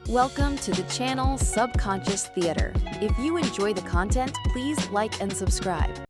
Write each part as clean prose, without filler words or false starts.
Welcome to the channel Subconscious Theater. If you enjoy the content, please like and subscribe.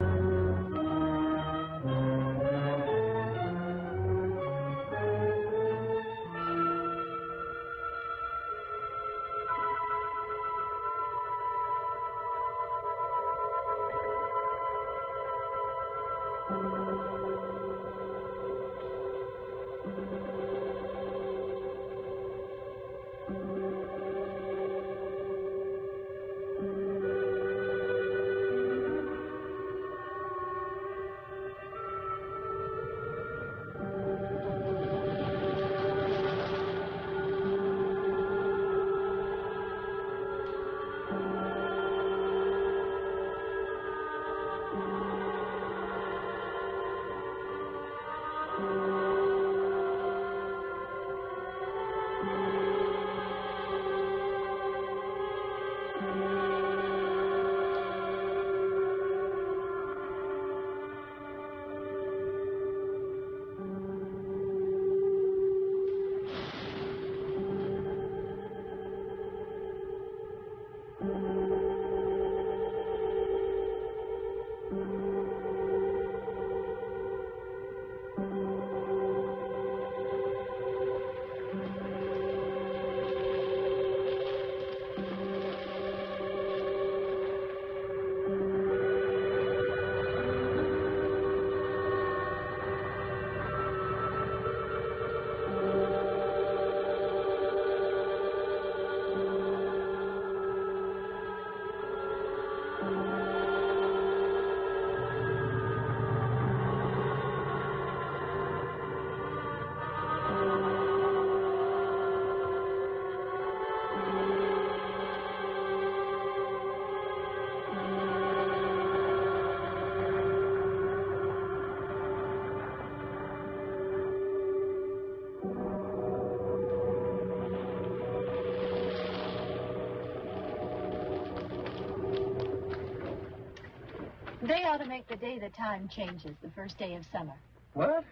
They ought to make the day the time changes, the first day of summer. What?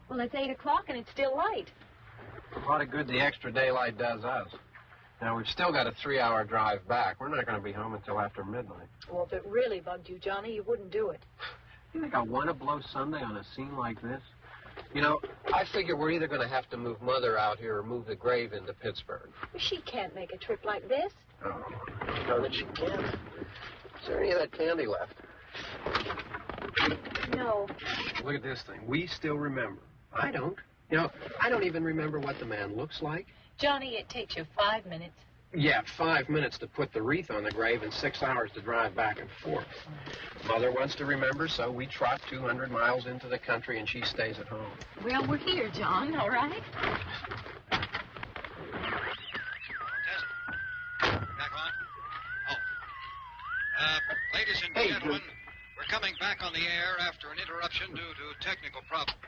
Well, it's 8 o'clock and it's still light. A lot of good the extra daylight does us. Now, we've still got a 3-hour drive back. We're not going to be home until after midnight. Well, if it really bugged you, Johnny, you wouldn't do it. You think I want to blow Sunday on a scene like this? You know, I figure we're either going to have to move Mother out here or move the grave into Pittsburgh. She can't make a trip like this. Oh, no, that she can't. Is there any of that candy left? No. Look at this thing. We still remember. I don't. You know, I don't even remember what the man looks like. Johnny, it takes you 5 minutes. Yeah, 5 minutes to put the wreath on the grave and 6 hours to drive back and forth. Mother wants to remember, so we trot 200 miles into the country and she stays at home. Well, we're here, John, all right? Test. Back on. Oh. Ladies and gentlemen, we're coming back on the air after an interruption due to technical problems.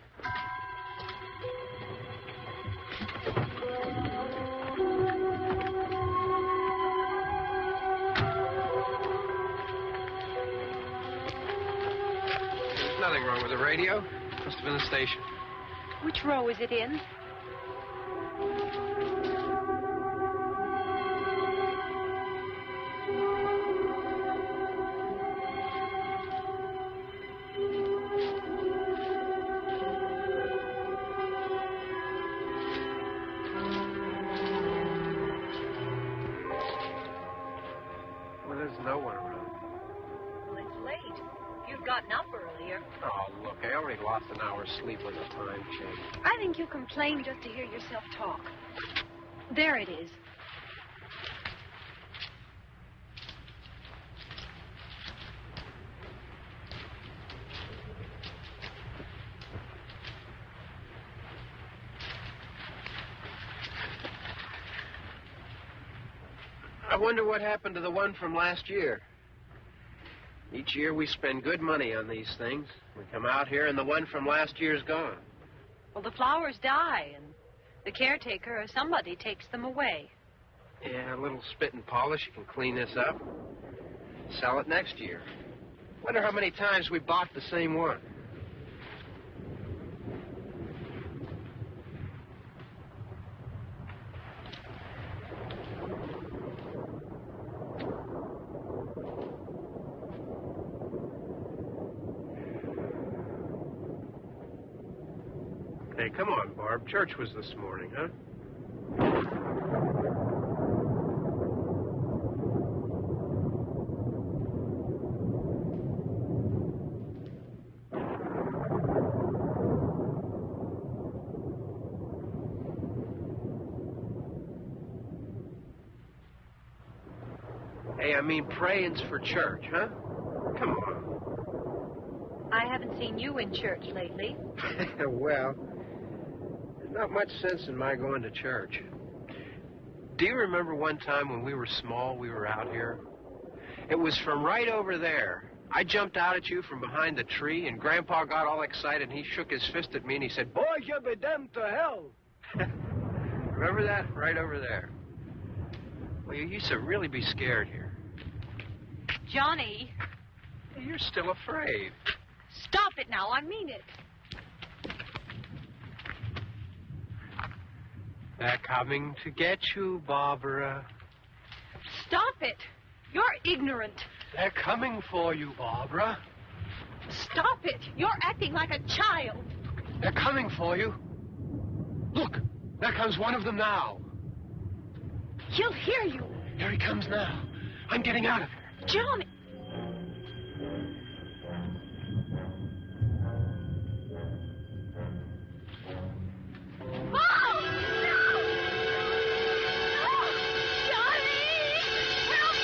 There's nothing wrong with the radio. Must have been the station. Which row is it in? Well, there's no one around. Well, it's late. You'd gotten up earlier. Oh, look, I already lost an hour's sleep when the time changed. I think you complain just to hear yourself talk. There it is. I wonder what happened to the one from last year. Each year we spend good money on these things. We come out here and the one from last year's gone. Well, the flowers die, and the caretaker or somebody takes them away. Yeah, a little spit and polish. You can clean this up. Sell it next year. Wonder how many times we bought the same one. Hey, come on, Barb. Church was this morning, huh? Hey, I mean, praying's for church, huh? Come on. I haven't seen you in church lately. Well, there's not much sense in my going to church. Do you remember one time when we were small, we were out here? It was from right over there. I jumped out at you from behind the tree, and Grandpa got all excited, and he shook his fist at me, and he said, "Boys, you'll be damned to hell." Remember that? Right over there. Well, you used to really be scared here. Johnny. You're still afraid. Stop it now. I mean it. They're coming to get you, Barbara. Stop it. You're ignorant. They're coming for you, Barbara. Stop it. You're acting like a child. They're coming for you. Look, there comes one of them now. He'll hear you. Here he comes now. I'm getting out of here. Johnny. Oh! No! No! Johnny! Help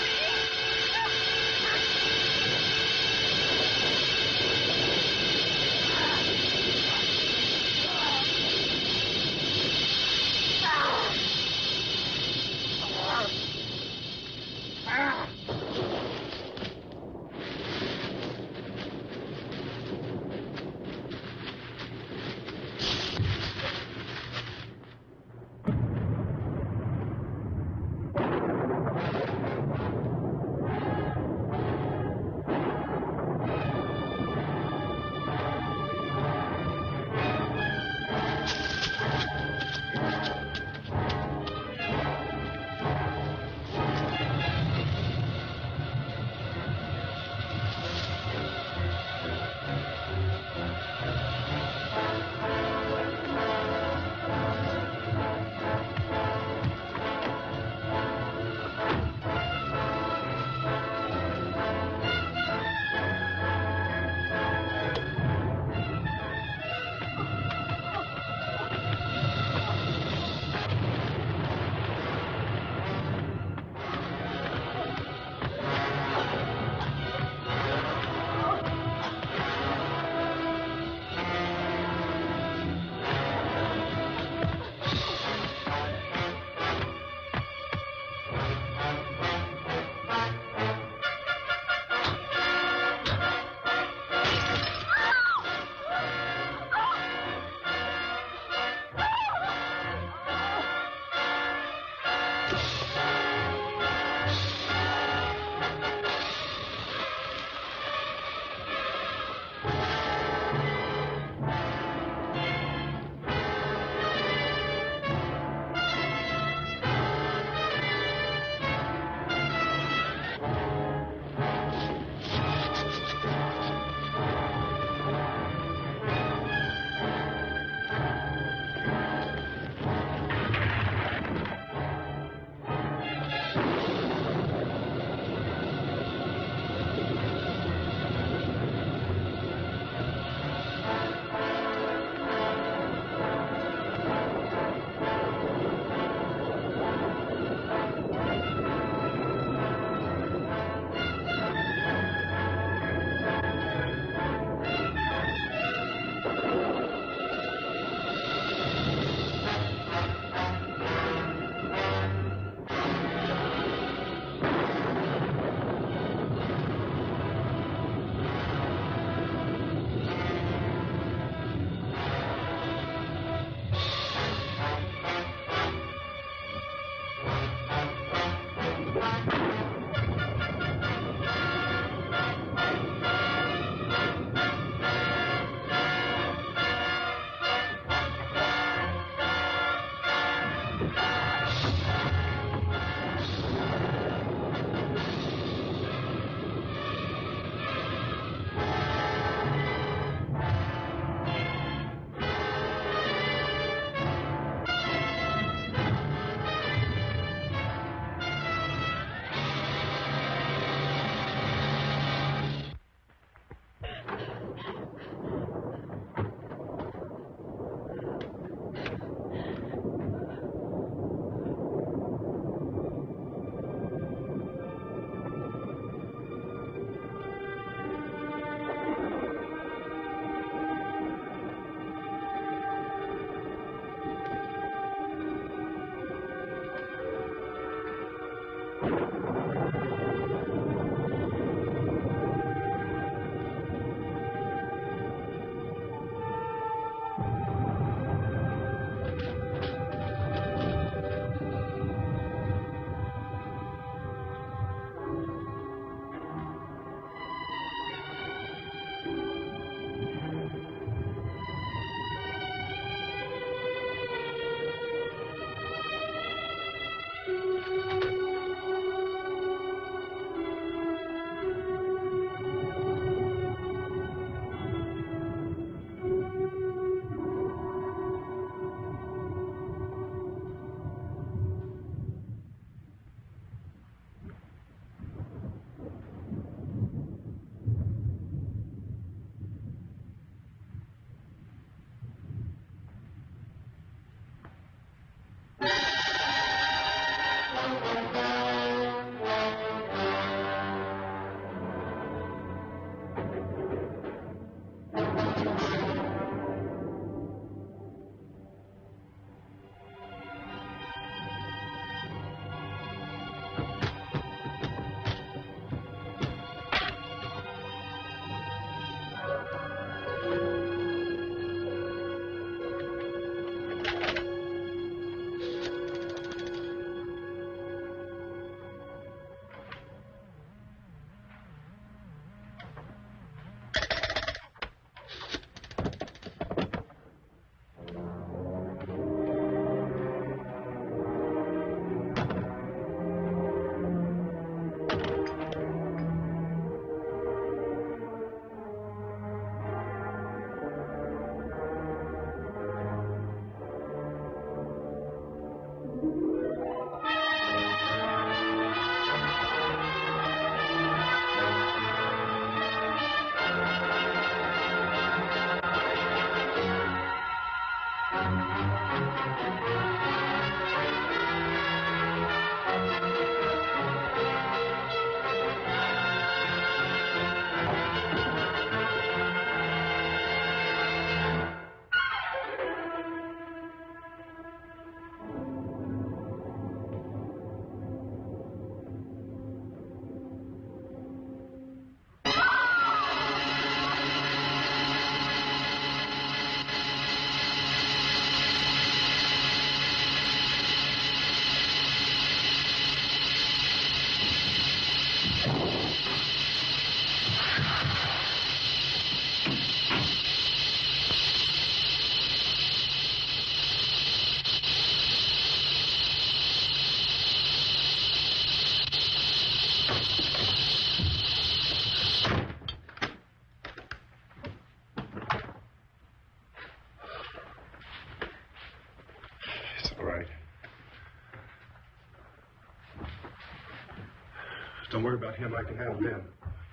Don't worry about him. I can handle him.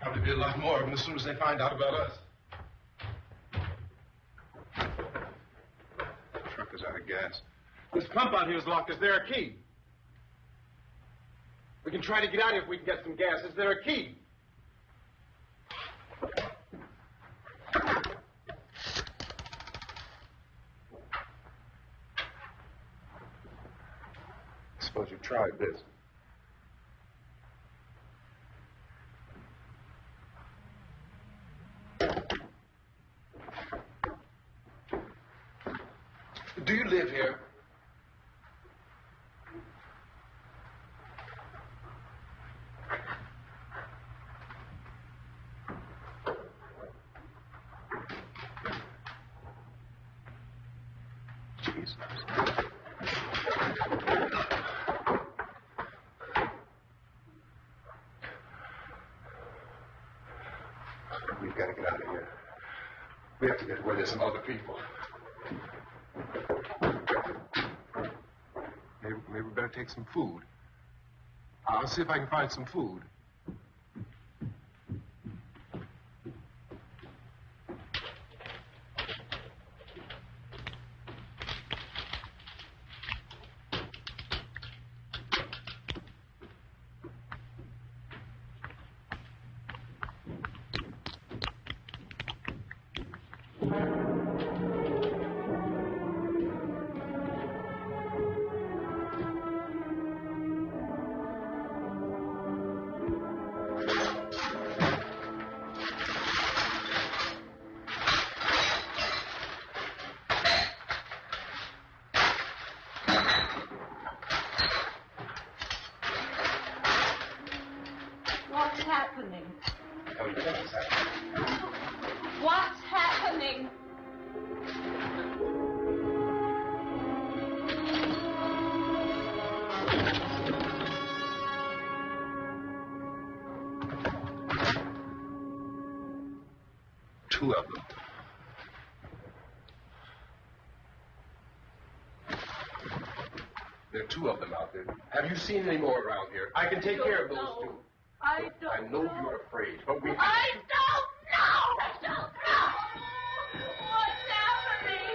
Probably be a lot more of them as soon as they find out about us. The truck is out of gas. This pump out here is locked. Is there a key? We can try to get out here if we can get some gas. Is there a key? Suppose you tried this. Do you live here? Jesus. We've got to get out of here. We have to get where there's some other people. Maybe we better take some food. I'll see if I can find some food. What's happening? Tell me what's happening. What's happening? Two of them. There are two of them out there. Have you seen any more around here? I can take care of those two. I don't I know you're afraid, but we have I don't know! I don't know! What's happening?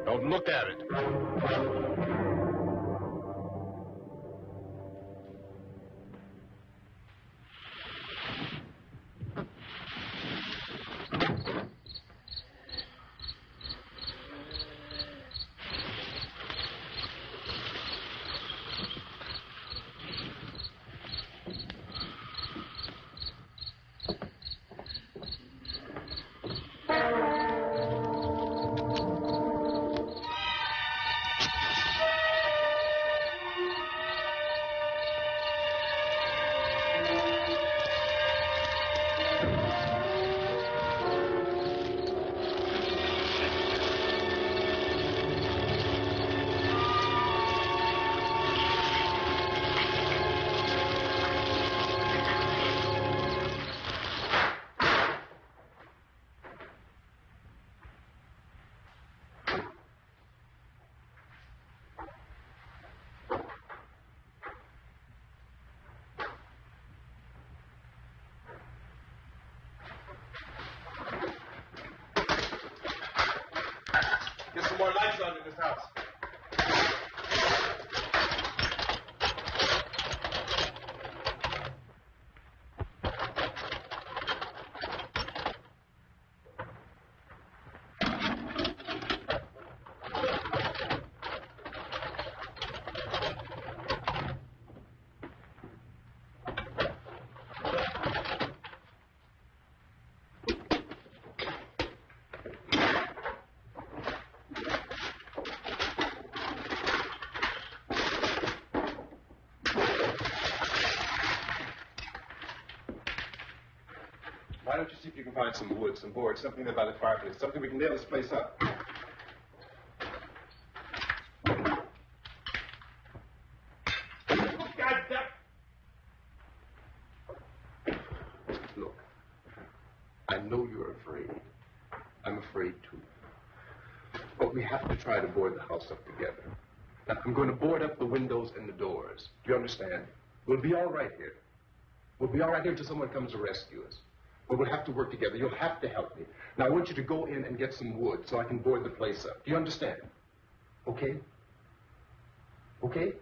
Don't look at it. Get some more lights on in this house. Why don't you see if you can find some wood, some board, something there by the fireplace, something we can nail this place up. Look, I know you're afraid. I'm afraid too. But we have to try to board the house up together. Now, I'm going to board up the windows and the doors. Do you understand? We'll be all right here. We'll be all right here until someone comes to rescue us. But we'll have to work together. You'll have to help me. Now, I want you to go in and get some wood so I can board the place up. Do you understand? Okay? Okay?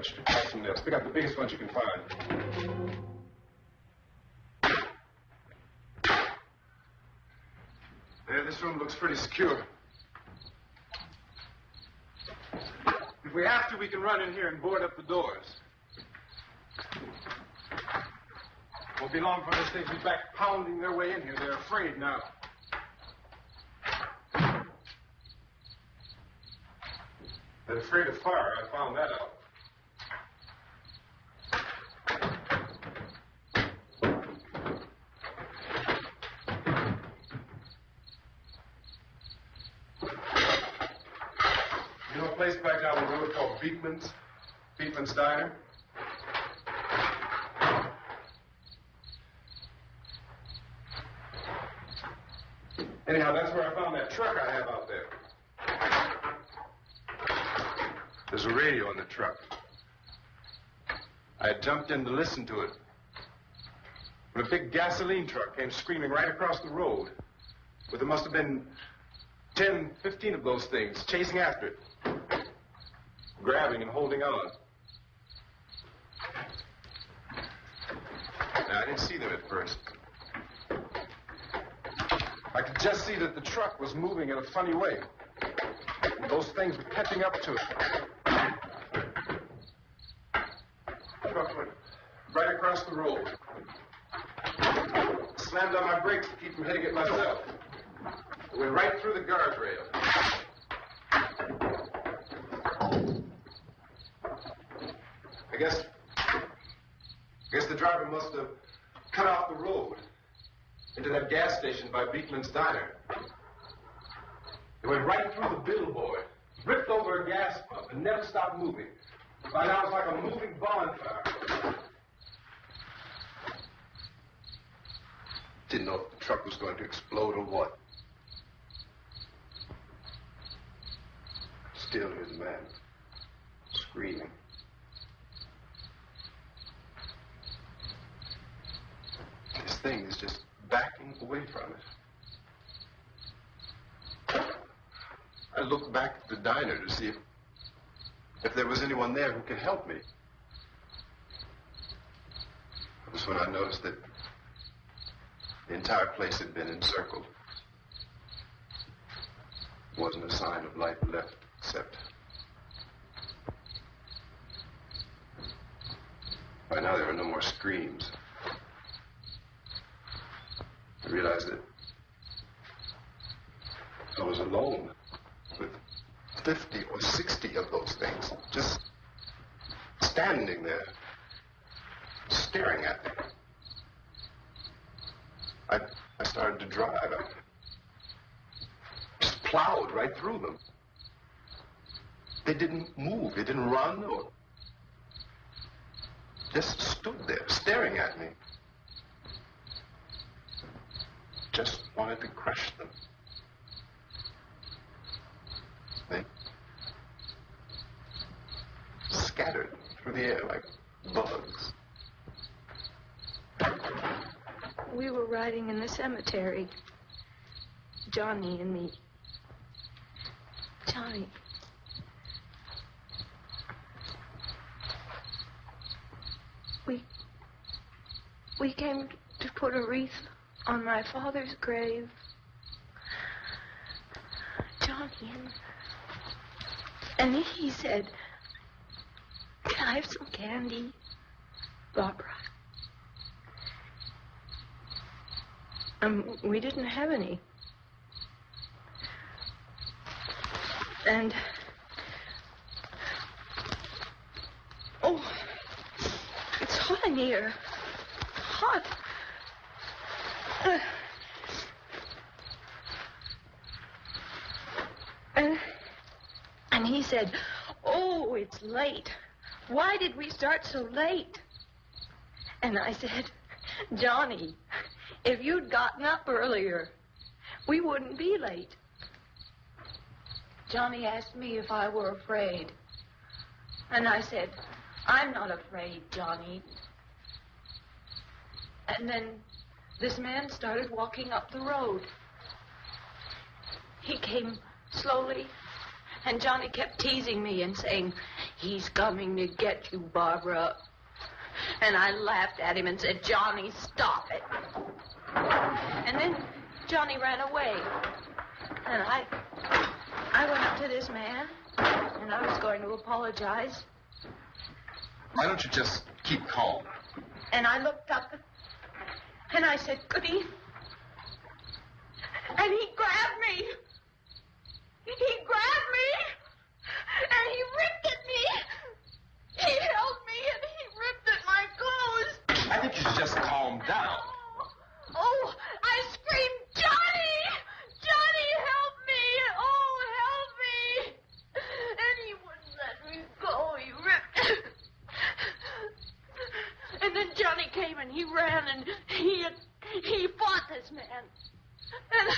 want you to try some nails. Pick up the biggest ones you can find. Yeah, this room looks pretty secure. If we have to, we can run in here and board up the doors. Won't be long before they'll be back pounding their way in here. They're afraid now. They're afraid of fire. I found that out. You know a place back down the road called Beekman's Diner? Anyhow, that's where I found that truck I have out there. There's a radio in the truck. I jumped in to listen to it when a big gasoline truck came screaming right across the road. But there must have been 10, 15 of those things chasing after it, grabbing and holding on. Now, I didn't see them at first. I could just see that the truck was moving in a funny way. And those things were catching up to it. The truck went right across the road. Slammed on my brakes to keep from hitting it myself. It went right through the guardrail. I guess the driver must have cut off the road into that gas station by Beekman's Diner. It went right through the billboard, ripped over a gas pump, and never stopped moving. By now, it was like a moving bonfire. Didn't know if the truck was going to explode or what. Still, here's a man screaming. This thing is just backing away from it. I looked back at the diner to see if there was anyone there who could help me. That was when I noticed that the entire place had been encircled. There wasn't a sign of life left except by now there were no more screams. I realized that I was alone with 50 or 60 of those things, just standing there, staring at me. I started to drive. I just plowed right through them. They didn't move. They didn't run or just stood there, staring at me. Just wanted to crush them. They scattered through the air like bugs. We were riding in the cemetery, Johnny and me. Johnny. We came to put a wreath on my father's grave. Johnny, and he said, "Can I have some candy, Barbara?" We didn't have any. And oh, it's hot in here. Hot. And he said, "Oh, it's late. Why did we start so late?" And I said, "Johnny, if you'd gotten up earlier, we wouldn't be late." Johnny asked me if I were afraid. And I said, "I'm not afraid, Johnny." And then this man started walking up the road. He came slowly, and Johnny kept teasing me and saying, "He's coming to get you, Barbara." And I laughed at him and said, "Johnny, stop it." And then Johnny ran away. And I went up to this man, and I was going to apologize. Why don't you just keep calm? And I looked up, and I said, "Goody." And he grabbed me. He grabbed me, and he ripped at me. He held me, and he ripped at my clothes. I think you should just calm down. Oh, I screamed, "Johnny! Johnny, help me! Oh, help me!" And he wouldn't let me go. He ripped. And then Johnny came, and he ran, and he fought this man. And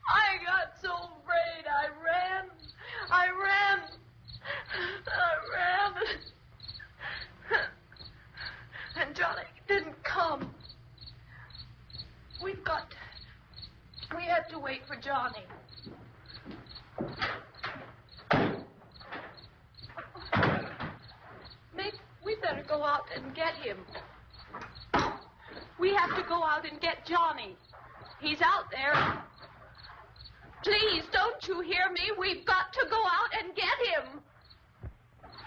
I got so afraid. I ran. And Johnny didn't come. We had to wait for Johnny. Maybe we better go out and get him. We have to go out and get Johnny. He's out there. Please, don't you hear me? We've got to go out and get him.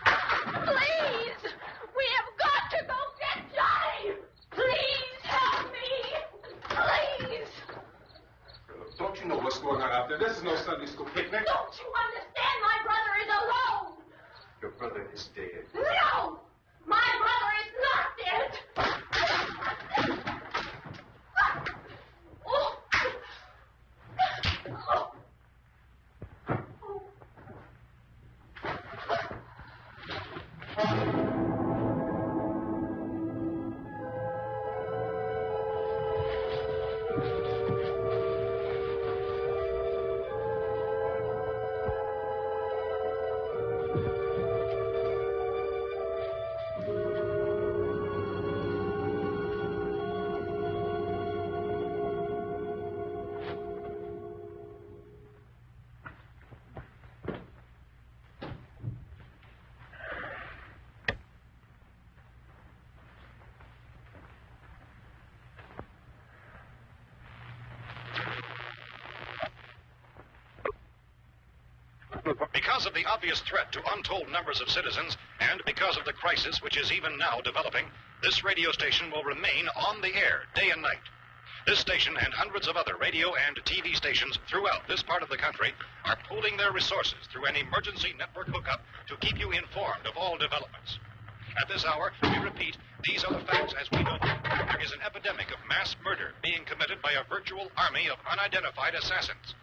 Please! We have got to go get Johnny! Please help me! Please! Don't you know what's going on out there? This is no Sunday school picnic. Don't you understand? My brother is alone! Your brother is dead. No! My brother is not dead! Oh. Oh. Because of the obvious threat to untold numbers of citizens, and because of the crisis which is even now developing, this radio station will remain on the air day and night. This station and hundreds of other radio and TV stations throughout this part of the country are pooling their resources through an emergency network hookup to keep you informed of all developments. At this hour, we repeat, these are the facts as we know them. There is an epidemic of mass murder being committed by a virtual army of unidentified assassins.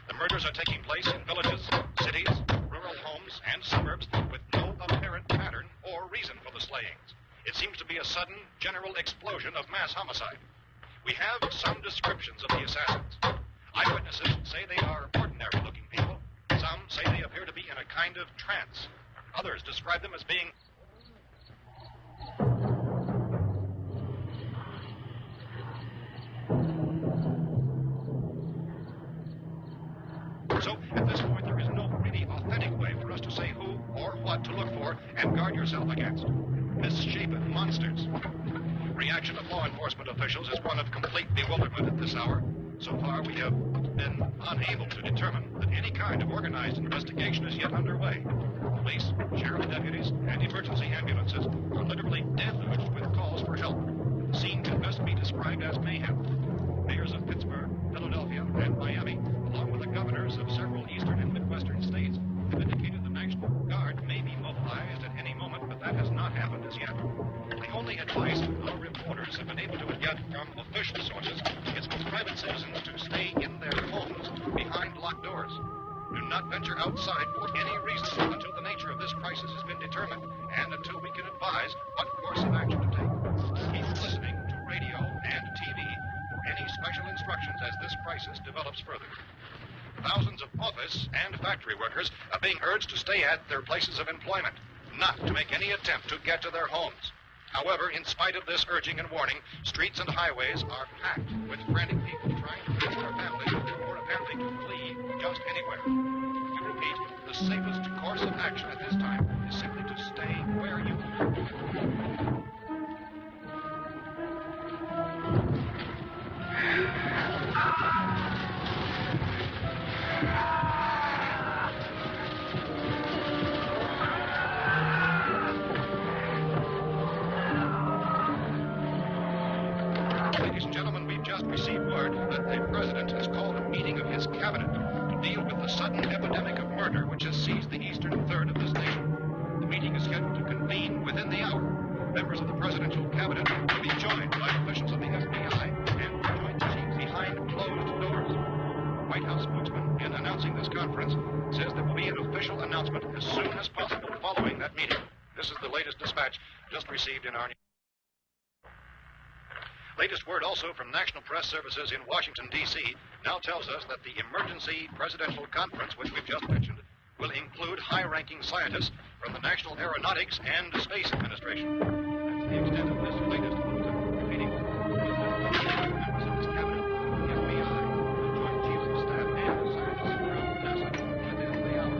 The murders are taking place in villages, cities, rural homes, and suburbs with no apparent pattern or reason for the slayings. It seems to be a sudden, general explosion of mass homicide. We have some descriptions of the assassins. Eyewitnesses say they are ordinary-looking people. Some say they appear to be in a kind of trance. Others describe them as being... So, at this point, there is no really authentic way for us to say who or what to look for and guard yourself against. Misshapen monsters. Reaction of law enforcement officials is one of complete bewilderment at this hour. So far, we have been unable to determine that any kind of organized investigation is yet underway. Police, sheriff deputies, and emergency ambulances are literally deluged with calls for help. The scene can best be described as mayhem. Mayors of Pittsburgh, Philadelphia, and Miami, along with the governors of several eastern and midwestern states, have indicated the National Guard may be mobilized at any moment, but that has not happened as yet. The only advice our reporters have been able to get from official sources is for private citizens to stay in their homes behind locked doors. Do not venture outside for any reason until the nature of this crisis has been determined and until we can advise what course of action to take. Keep listening to radio and TV for any special instructions as this crisis develops further. Thousands of office and factory workers are being urged to stay at their places of employment, not to make any attempt to get to their homes. However, in spite of this urging and warning, streets and highways are packed with frantic people trying to reach their families or apparently to flee just anywhere. We repeat, the safest course of action at this time is simply to stay where you... Ladies and gentlemen, we've just received word that the president has called a meeting of his cabinet to deal with the sudden epidemic of murder which has seized the eastern third of this nation. The meeting is scheduled to convene within the hour. Members of the presidential cabinet will be joined by officials of the FBI and joint chiefs behind closed doors. The White House spokesman, in announcing this conference, says there will be an official announcement as soon as possible following that meeting. This is the latest dispatch just received in our... Latest word also from National Press Services in Washington, D.C. now tells us that the emergency presidential conference, which we've just mentioned, will include high-ranking scientists from the National Aeronautics and Space Administration. That's the extent of this latest bulletin. Meeting members of this cabinet, the FBI, the Joint Chiefs of Staff, and scientists from NASA within the hour.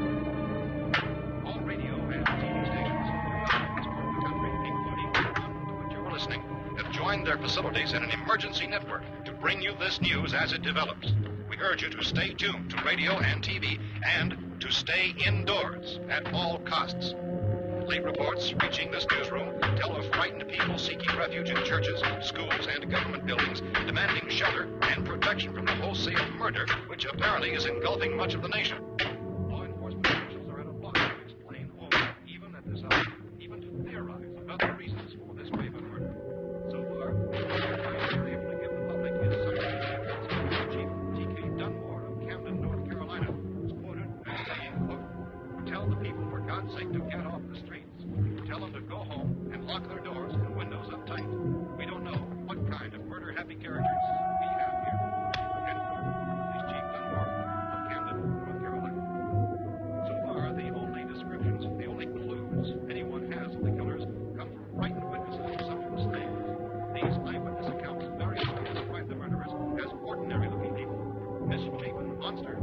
All radio and TV stations throughout this part of the country, including the one to which you're listening, have joined their facilities in an emergency network to bring you this news as it develops. We urge you to stay tuned to radio and TV and to stay indoors at all costs. Late reports reaching this newsroom tell of frightened people seeking refuge in churches, schools, and government buildings, demanding shelter and protection from the wholesale murder which apparently is engulfing much of the nation. Law enforcement officials are at a loss to explain or even at this hour, even to theorize about the reasons for this wave of murder. So far, they're able to give the public his scientific Chief T.K. Dunmore of Camden, North Carolina, was quoted as saying, quote, "Tell the people, for God's sake, to get off the streets. Tell them to go home and lock their doors and windows up tight. We don't know what kind of murder-happy characters we have here." End quote. This Chief Dunmore of Camden, North Carolina. So far, the only descriptions, the only clues anyone has of the killers come from frightened witnesses of some of the slaves. These eyewitness accounts variously describe the murderers as ordinary-looking people, misshapen monsters,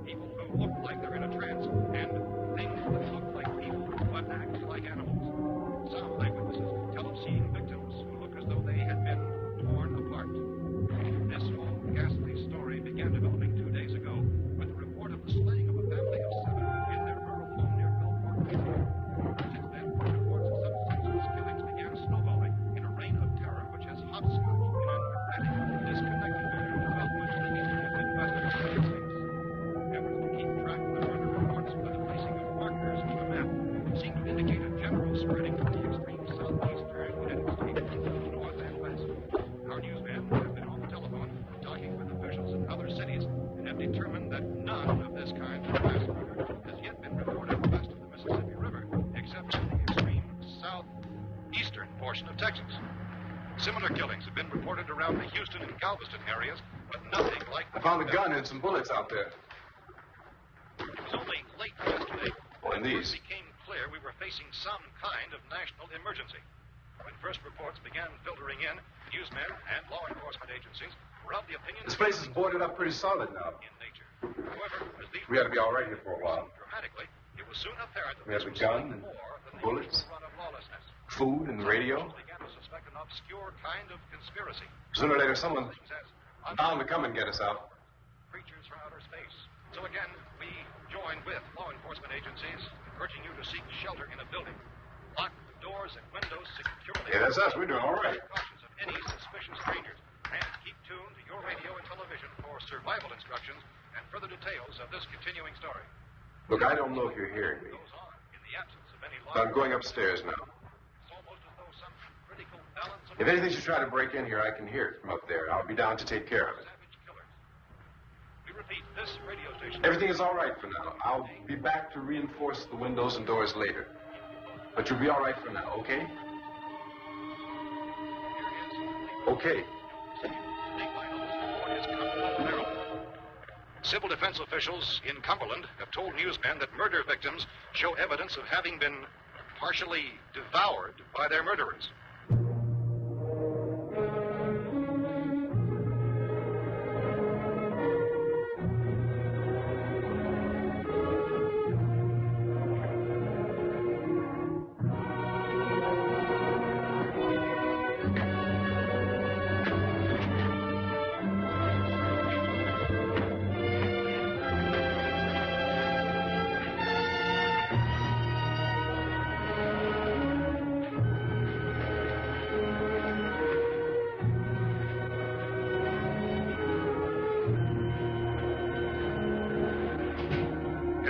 people who look like they're in a trance, and things that look like people but act like animals. Some eyewitnesses tell of seeing victims who look as though they had been torn apart. This whole ghastly story began developing 2 days ago with the report of the slaying of a family of 7 in their rural home near Gulfport. Since then, reports of some senseless killings began snowballing in a reign of terror which has hopscotched in an erratic, disconnected manner throughout much of the eastern and midwestern United States. Efforts to keep track of the murder reports by the placing of markers on the map seem to indicate a general spreading from the extreme southeastern United States to the north and west. Our newsmen have been on the telephone talking with officials in other cities and have determined that none of this kind of mass murder has yet been reported west of the Mississippi River, except in the extreme southeastern portion of Texas. Similar killings have been reported around the Houston and Galveston areas, but nothing like... I found a gun and some bullets out there. It was only late yesterday And these? it became clear we were facing some kind of national emergency. When first reports began filtering in, newsmen and law enforcement agencies were of the opinion... This place is boarded up pretty solid now. ...in nature. However, as these... We ought to be all right here for a while. ...dramatically, it was soon apparent that We have this a was gun something and more than the bullets. usual run of lawlessness. Food and the radio. Officials began to suspect an obscure kind of conspiracy. Sooner or later, someone's Things as bound to come and get us out. creatures from outer space. So again, we join with law enforcement agencies, urging you to seek shelter in a building. Lock doors and windows securely. Yeah, that's us. We're doing all right. Precautions of any suspicious strangers. And keep tuned to your radio and television for survival instructions and further details of this continuing story. Look, I don't know if you're hearing me, Goes on in the absence of any law. but I'm going upstairs now. It's almost as though some critical balance of If anything should try to break in here, I can hear it from up there. I'll be down to take care of it. savage killers. We repeat, this radio station... Everything is all right for now. I'll be back to reinforce the windows and doors later. But you'll be all right for now, okay? Okay. Civil defense officials in Cumberland have told newsmen that murder victims show evidence of having been partially devoured by their murderers.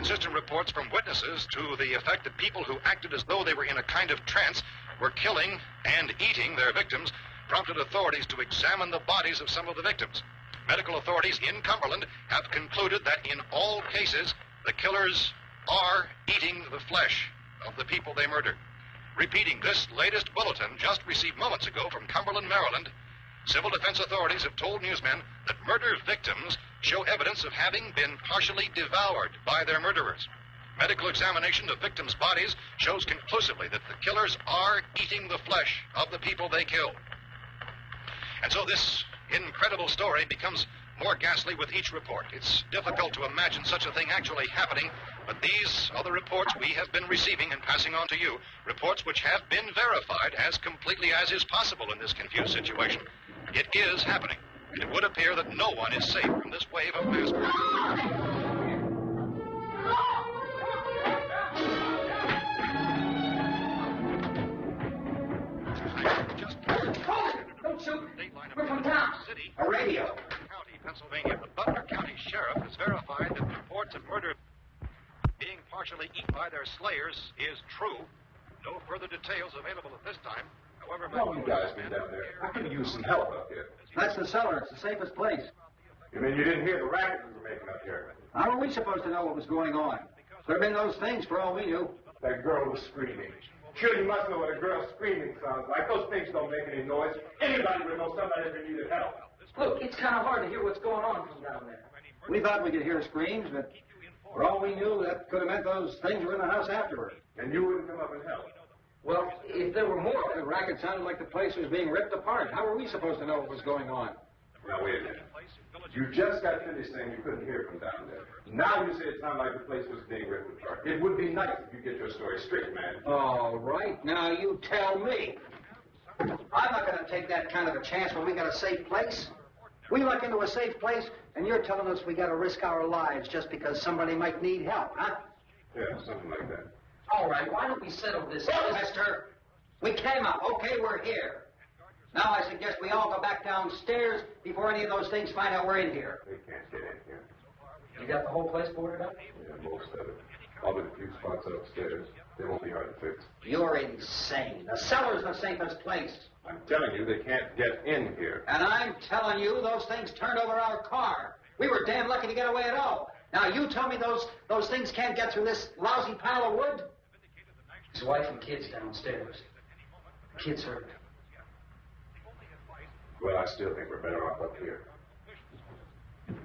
inconsistent reports from witnesses to the effect that people who acted as though they were in a kind of trance were killing and eating their victims prompted authorities to examine the bodies of some of the victims. Medical authorities in Cumberland have concluded that in all cases, the killers are eating the flesh of the people they murdered. Repeating this latest bulletin just received moments ago from Cumberland, Maryland, civil defense authorities have told newsmen that murder victims show evidence of having been partially devoured by their murderers. Medical examination of victims' bodies shows conclusively that the killers are eating the flesh of the people they killed. And so this incredible story becomes more ghastly with each report. It's difficult to imagine such a thing actually happening, but these are the reports we have been receiving and passing on to you, reports which have been verified as completely as is possible in this confused situation. It is happening, and it would appear that no one is safe from this wave of mass murder. Don't shoot! We're from town. A radio. County, Pennsylvania. The Butler County Sheriff has verified that reports of murder being partially eaten by their slayers is true. No further details available at this time. However, What you guys been down there? I could use some help up here. That's the cellar. It's the safest place. You mean you didn't hear the racket we were making up here? How are we supposed to know what was going on? Could have been those things for all we knew. That girl was screaming. Sure, you must know what a girl screaming sounds like. Those things don't make any noise. Anybody would know somebody ever needed help. Look, it's kind of hard to hear what's going on from down there. We thought we could hear screams, but for all we knew, that could have meant those things were in the house afterward. And you wouldn't come up and help? Well, if there were more, the racket sounded like the place was being ripped apart. How were we supposed to know what was going on? Now, wait a minute. You just got finished saying you couldn't hear from down there. Now you say it sounded like the place was being ripped apart. It would be nice if you get your story straight, man. All right, now you tell me. I'm not going to take that kind of a chance when we got a safe place. We luck into a safe place, and you're telling us we got to risk our lives just because somebody might need help, huh? Yeah, something like that. All right, why don't we settle this? Well, mister, we came up. Okay, we're here. Now I suggest we all go back downstairs before any of those things find out we're in here. They can't get in here. You got the whole place boarded up? Yeah, most of it. Probably a few spots upstairs. They won't be hard to fix. You're insane. The cellar's the safest place. I'm telling you, they can't get in here. And I'm telling you, those things turned over our car. We were damn lucky to get away at all. Now, you tell me those things can't get through this lousy pile of wood? His wife and kids downstairs. The kids hurt. Well, I still think we're better off up here.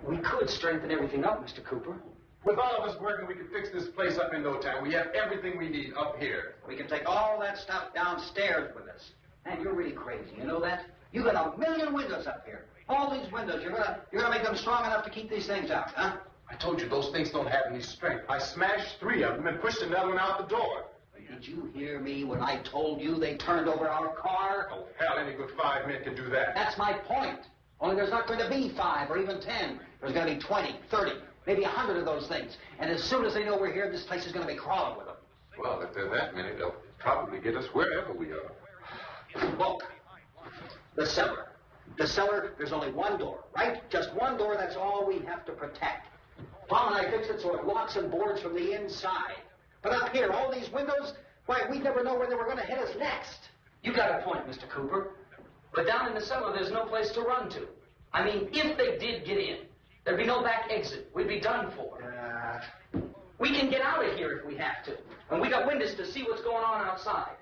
We could strengthen everything up, Mr. Cooper. With all of us working, we could fix this place up in no time. We have everything we need up here. We can take all that stuff downstairs with us. Man, you're really crazy. You know that? You got 1,000,000 windows up here. All these windows, you're gonna make them strong enough to keep these things out, huh? I told you those things don't have any strength. I smashed 3 of them and pushed another one out the door. Did you hear me when I told you they turned over our car? Oh, hell, any good 5 men can do that. That's my point. Only there's not going to be 5 or even 10. There's going to be 20, 30, maybe 100 of those things. And as soon as they know we're here, this place is going to be crawling with them. Well, if there are that many, they'll probably get us wherever we are. Look, the cellar. The cellar, there's only one door, right? Just one door, that's all we have to protect. Tom and I fixed it so it locks and boards from the inside. But up here, all these windows, why, we'd never know where they were going to hit us next. You got a point, Mr. Cooper. But down in the cellar, there's no place to run to. I mean, if they did get in, there'd be no back exit. We'd be done for. We can get out of here if we have to. And we got windows to see what's going on outside.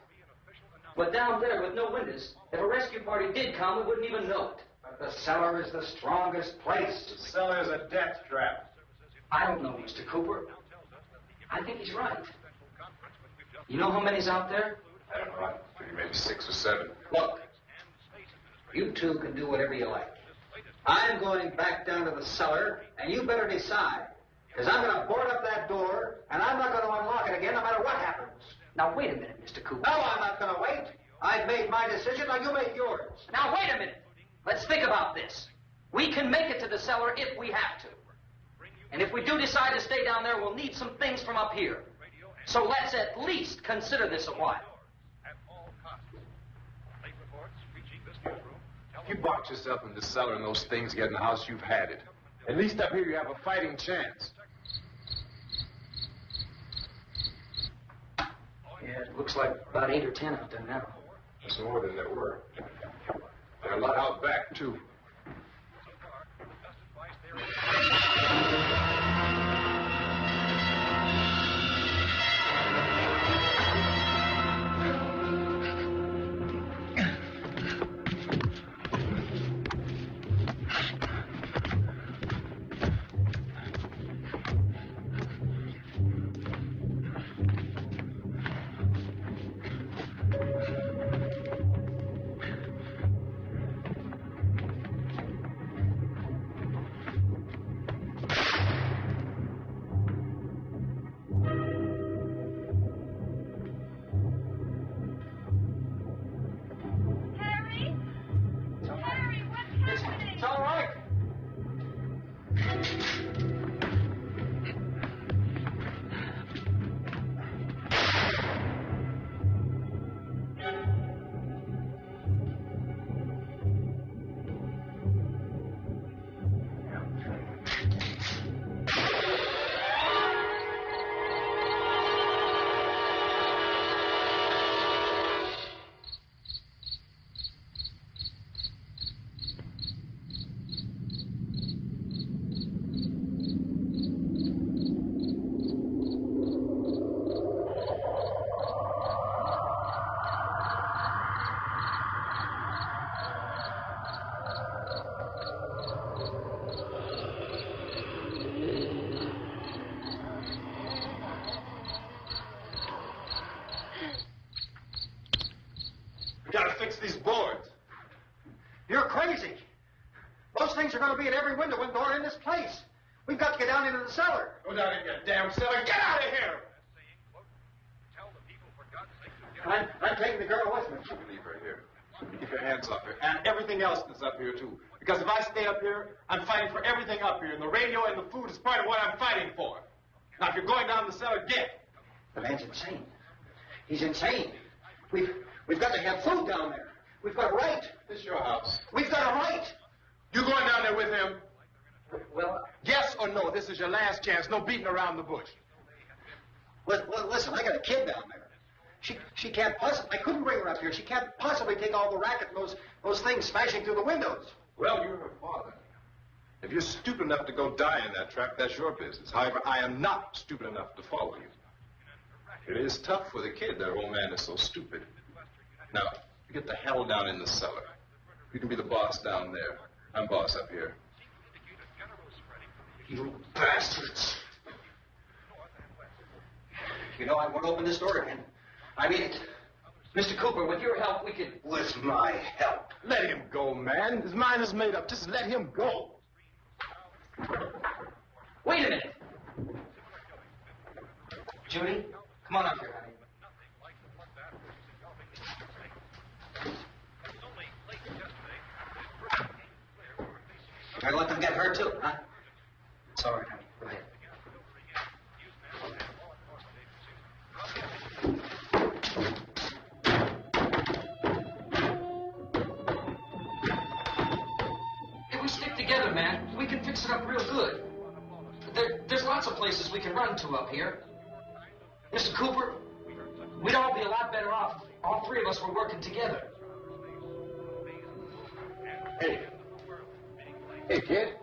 But down there with no windows, if a rescue party did come, we wouldn't even know it. But the cellar is the strongest place. The cellar is a death trap. I don't know, Mr. Cooper. I think he's right. You know how many's out there? I don't know. I figure maybe 6 or 7. Look, you two can do whatever you like. I'm going back down to the cellar, and you better decide. Because I'm going to board up that door, and I'm not going to unlock it again no matter what happens. Now, wait a minute, Mr. Cooper. No, I'm not going to wait. I've made my decision, now you make yours. Now, wait a minute. Let's think about this. We can make it to the cellar if we have to. And if we do decide to stay down there, we'll need some things from up here. So let's at least consider this a while. If you box yourself in the cellar and those things get in the house, you've had it. At least up here you have a fighting chance. Yeah, it looks like about 8 or 10 out there now. That's more than there were. There are a lot out back, too. Fix these boards. You're crazy. Those things are going to be at every window and door in this place. We've got to get down into the cellar. Go down in your damn cellar. Get out of here! I'm taking the girl with me. You can leave her here. Keep your hands up here. And everything else that's up here, too. Because if I stay up here, I'm fighting for everything up here. And the radio and the food is part of what I'm fighting for. Now, if you're going down the cellar, get. The man's insane. He's insane. We've got to have food down there. We've got a right. This is your house. We've got a right. You going down there with him? Well, Yes or no? This is your last chance. No beating around the bush. listen, I got a kid down there. She can't possibly, I couldn't bring her up here. She can't possibly take all the racket and those things smashing through the windows. Well, you're her father. If you're stupid enough to go die in that trap, that's your business. However, I am not stupid enough to follow you. It is tough for the kid. That old man is so stupid. Now, you get the hell down in the cellar. You can be the boss down there. I'm boss up here. You bastards. You know, I won't open this door again. I mean it. Mr. Cooper, with your help, we could... With my help? Let him go, man. His mind is made up. Just let him go. Wait a minute. Judy, come on up here, honey. I let them get hurt, too, huh? It's all right, honey. Go ahead. If we stick together, man, we can fix it up real good. There's lots of places we can run to up here. Mr. Cooper, we'd all be a lot better off if all three of us were working together. Hey, kid.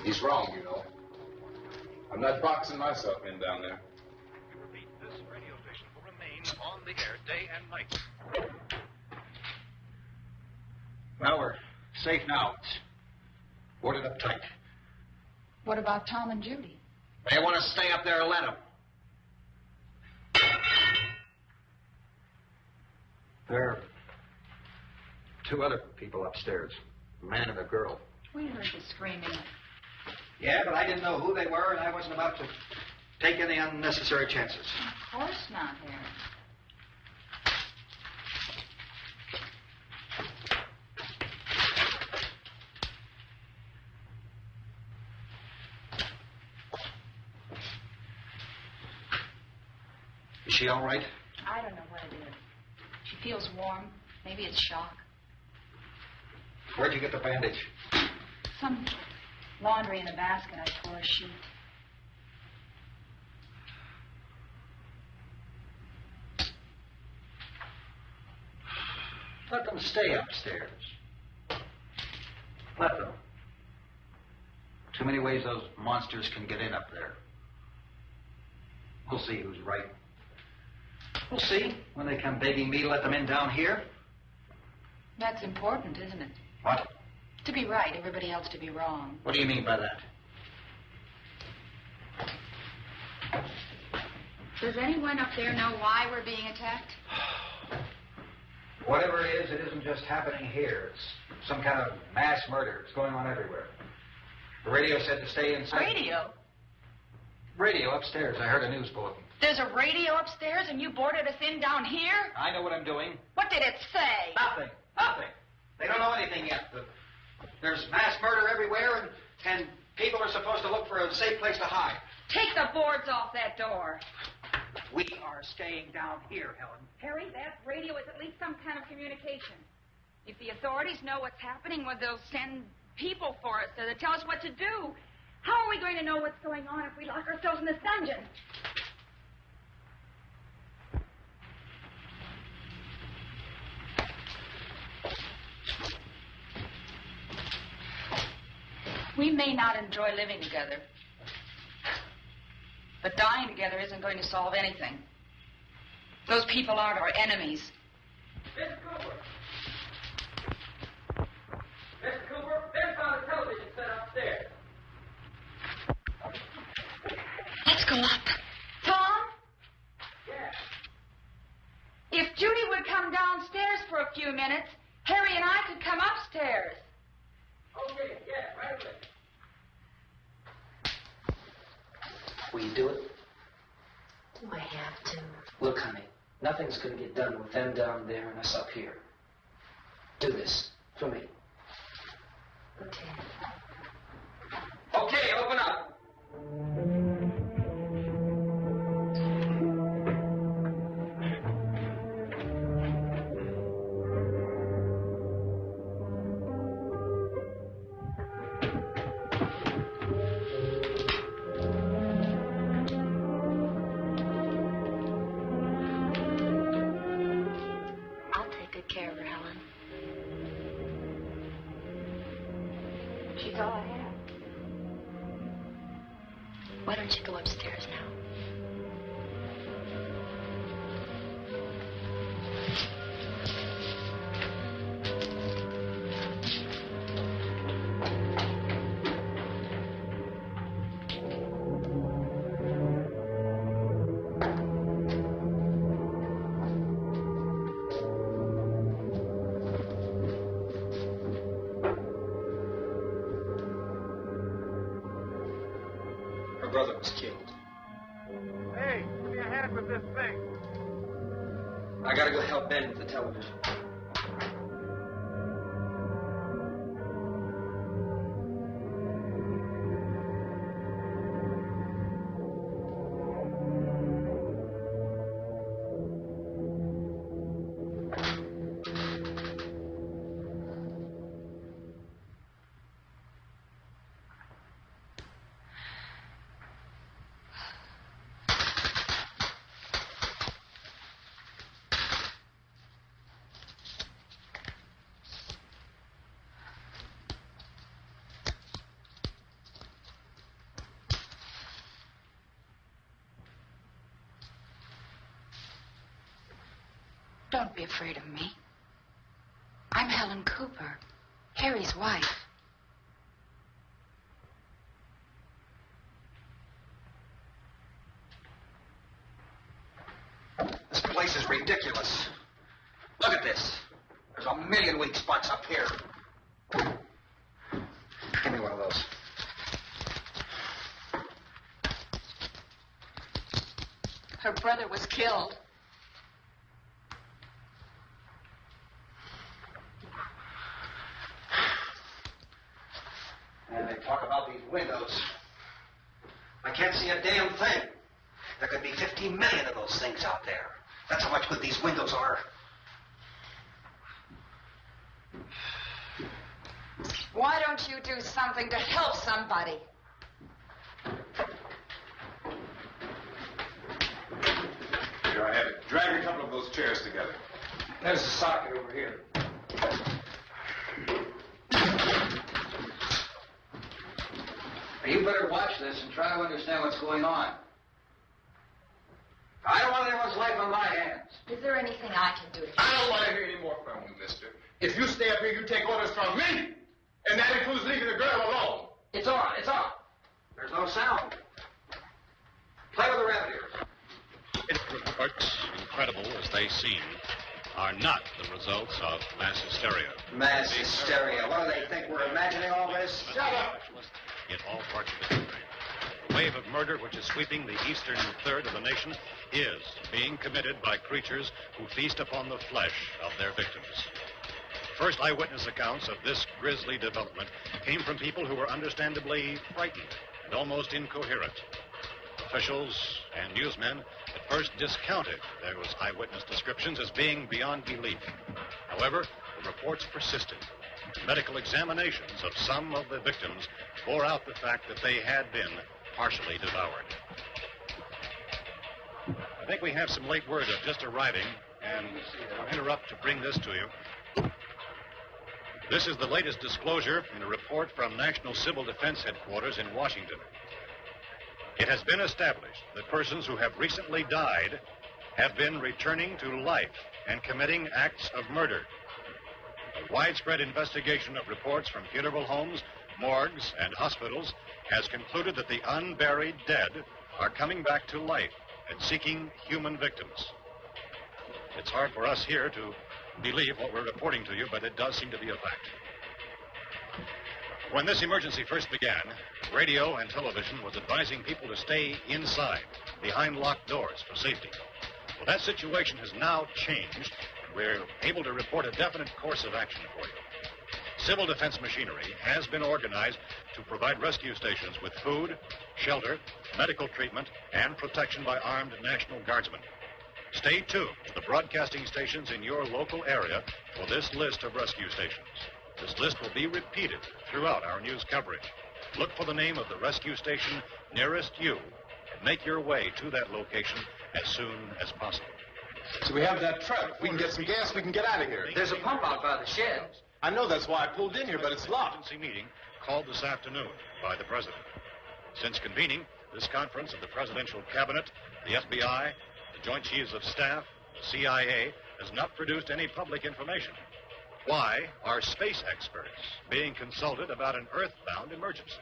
He's wrong, you know. I'm not boxing myself in down there. This radio station will remain on the air day and night. Well, we're safe now. It's boarded up tight. What about Tom and Judy? They want to stay up there and let them. There are two other people upstairs, a man and a girl. We heard you screaming. Yeah, but I didn't know who they were, and I wasn't about to take any unnecessary chances. Of course not, Harry. Is she all right? I don't know what it is. She feels warm. Maybe it's shock. Where'd you get the bandage? Some laundry in a basket. I tore a sheet. Let them stay upstairs. Let them. Too many ways those monsters can get in up there. We'll see who's right. We'll see when they come begging me to let them in down here. That's important, isn't it? What? To be right, everybody else to be wrong. What do you mean by that? Does anyone up there know why we're being attacked? Whatever it isn't just happening here. It's some kind of mass murder. It's going on everywhere. The radio said to stay inside. Radio? Radio upstairs. I heard a news bulletin. There's a radio upstairs and you boarded us in down here? I know what I'm doing. What did it say? Nothing. Nothing. They don't know anything yet. There's mass murder everywhere, and people are supposed to look for a safe place to hide. Take the boards off that door. We are staying down here, Helen. Harry, that radio is at least some kind of communication. If the authorities know what's happening, well, they'll send people for us to tell us what to do. How are we going to know what's going on if we lock ourselves in this dungeon? We may not enjoy living together, but dying together isn't going to solve anything. Those people aren't our enemies. Mr. Cooper! Mr. Cooper, there's on the television set upstairs. Let's go up. Tom? Yeah. If Judy would come downstairs for a few minutes, Harry and I could come upstairs. Okay, yeah, right away. Will you do it? Do I have to? Look, honey, nothing's going to get done with them down there and us up here. Do this for me. Okay. Okay, open up. I'll take good care of her, Helen. She's all I have. Why don't you go upstairs now? Her brother was killed. Hey, give me a hand with this thing. I gotta go help Ben with the television. Don't be afraid of me. I'm Helen Cooper, Harry's wife. This place is ridiculous. Look at this. There's a million weak spots up here. Give me one of those. Her brother was killed. And they talk about these windows. I can't see a damn thing. There could be 15 million of those things out there. That's how much good these windows are. Why don't you do something to help somebody? Here I have it. Drag a couple of those chairs together. There's a socket over here. You better watch this and try to understand what's going on. I don't want anyone's life on my hands. Is there anything I can do to I don't want to hear any more from you, mister. If you stay up here, you take orders from me. And that includes leaving the girl alone. It's on, it's on. There's no sound. Play with the rabbit ears. Reports, incredible as they seem, are not the results of mass hysteria. Mass hysteria. What do they think? We're imagining all this? Shut up! In all parts of the country. The wave of murder which is sweeping the eastern third of the nation is being committed by creatures who feast upon the flesh of their victims. First eyewitness accounts of this grisly development came from people who were understandably frightened and almost incoherent. Officials and newsmen at first discounted those eyewitness descriptions as being beyond belief. However, the reports persisted. Medical examinations of some of the victims bore out the fact that they had been partially devoured. I think we have some late word of just arriving, and I'll interrupt to bring this to you. This is the latest disclosure in a report from National Civil Defense Headquarters in Washington. It has been established that persons who have recently died have been returning to life and committing acts of murder. A widespread investigation of reports from funeral homes, morgues, and hospitals has concluded that the unburied dead are coming back to life and seeking human victims. It's hard for us here to believe what we're reporting to you, but it does seem to be a fact. When this emergency first began, radio and television was advising people to stay inside, behind locked doors for safety. Well, that situation has now changed. We're able to report a definite course of action for you. Civil defense machinery has been organized to provide rescue stations with food, shelter, medical treatment, and protection by armed National Guardsmen. Stay tuned to the broadcasting stations in your local area for this list of rescue stations. This list will be repeated throughout our news coverage. Look for the name of the rescue station nearest you and make your way to that location as soon as possible. So we have that truck. If we can get some gas, we can get out of here. There's a pump out by the shed. I know, that's why I pulled in here, but it's locked. Emergency meeting called this afternoon by the President. Since convening this conference of the Presidential Cabinet, the FBI, the Joint Chiefs of Staff, the CIA, has not produced any public information. Why are space experts being consulted about an earthbound emergency?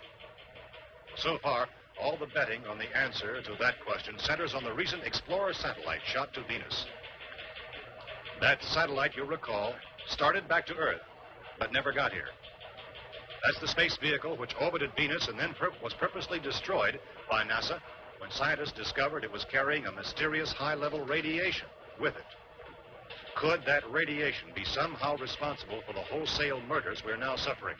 So far, all the betting on the answer to that question centers on the recent Explorer satellite shot to Venus. That satellite, you'll recall, started back to Earth, but never got here. That's the space vehicle which orbited Venus and then was purposely destroyed by NASA when scientists discovered it was carrying a mysterious high-level radiation with it. Could that radiation be somehow responsible for the wholesale murders we're now suffering?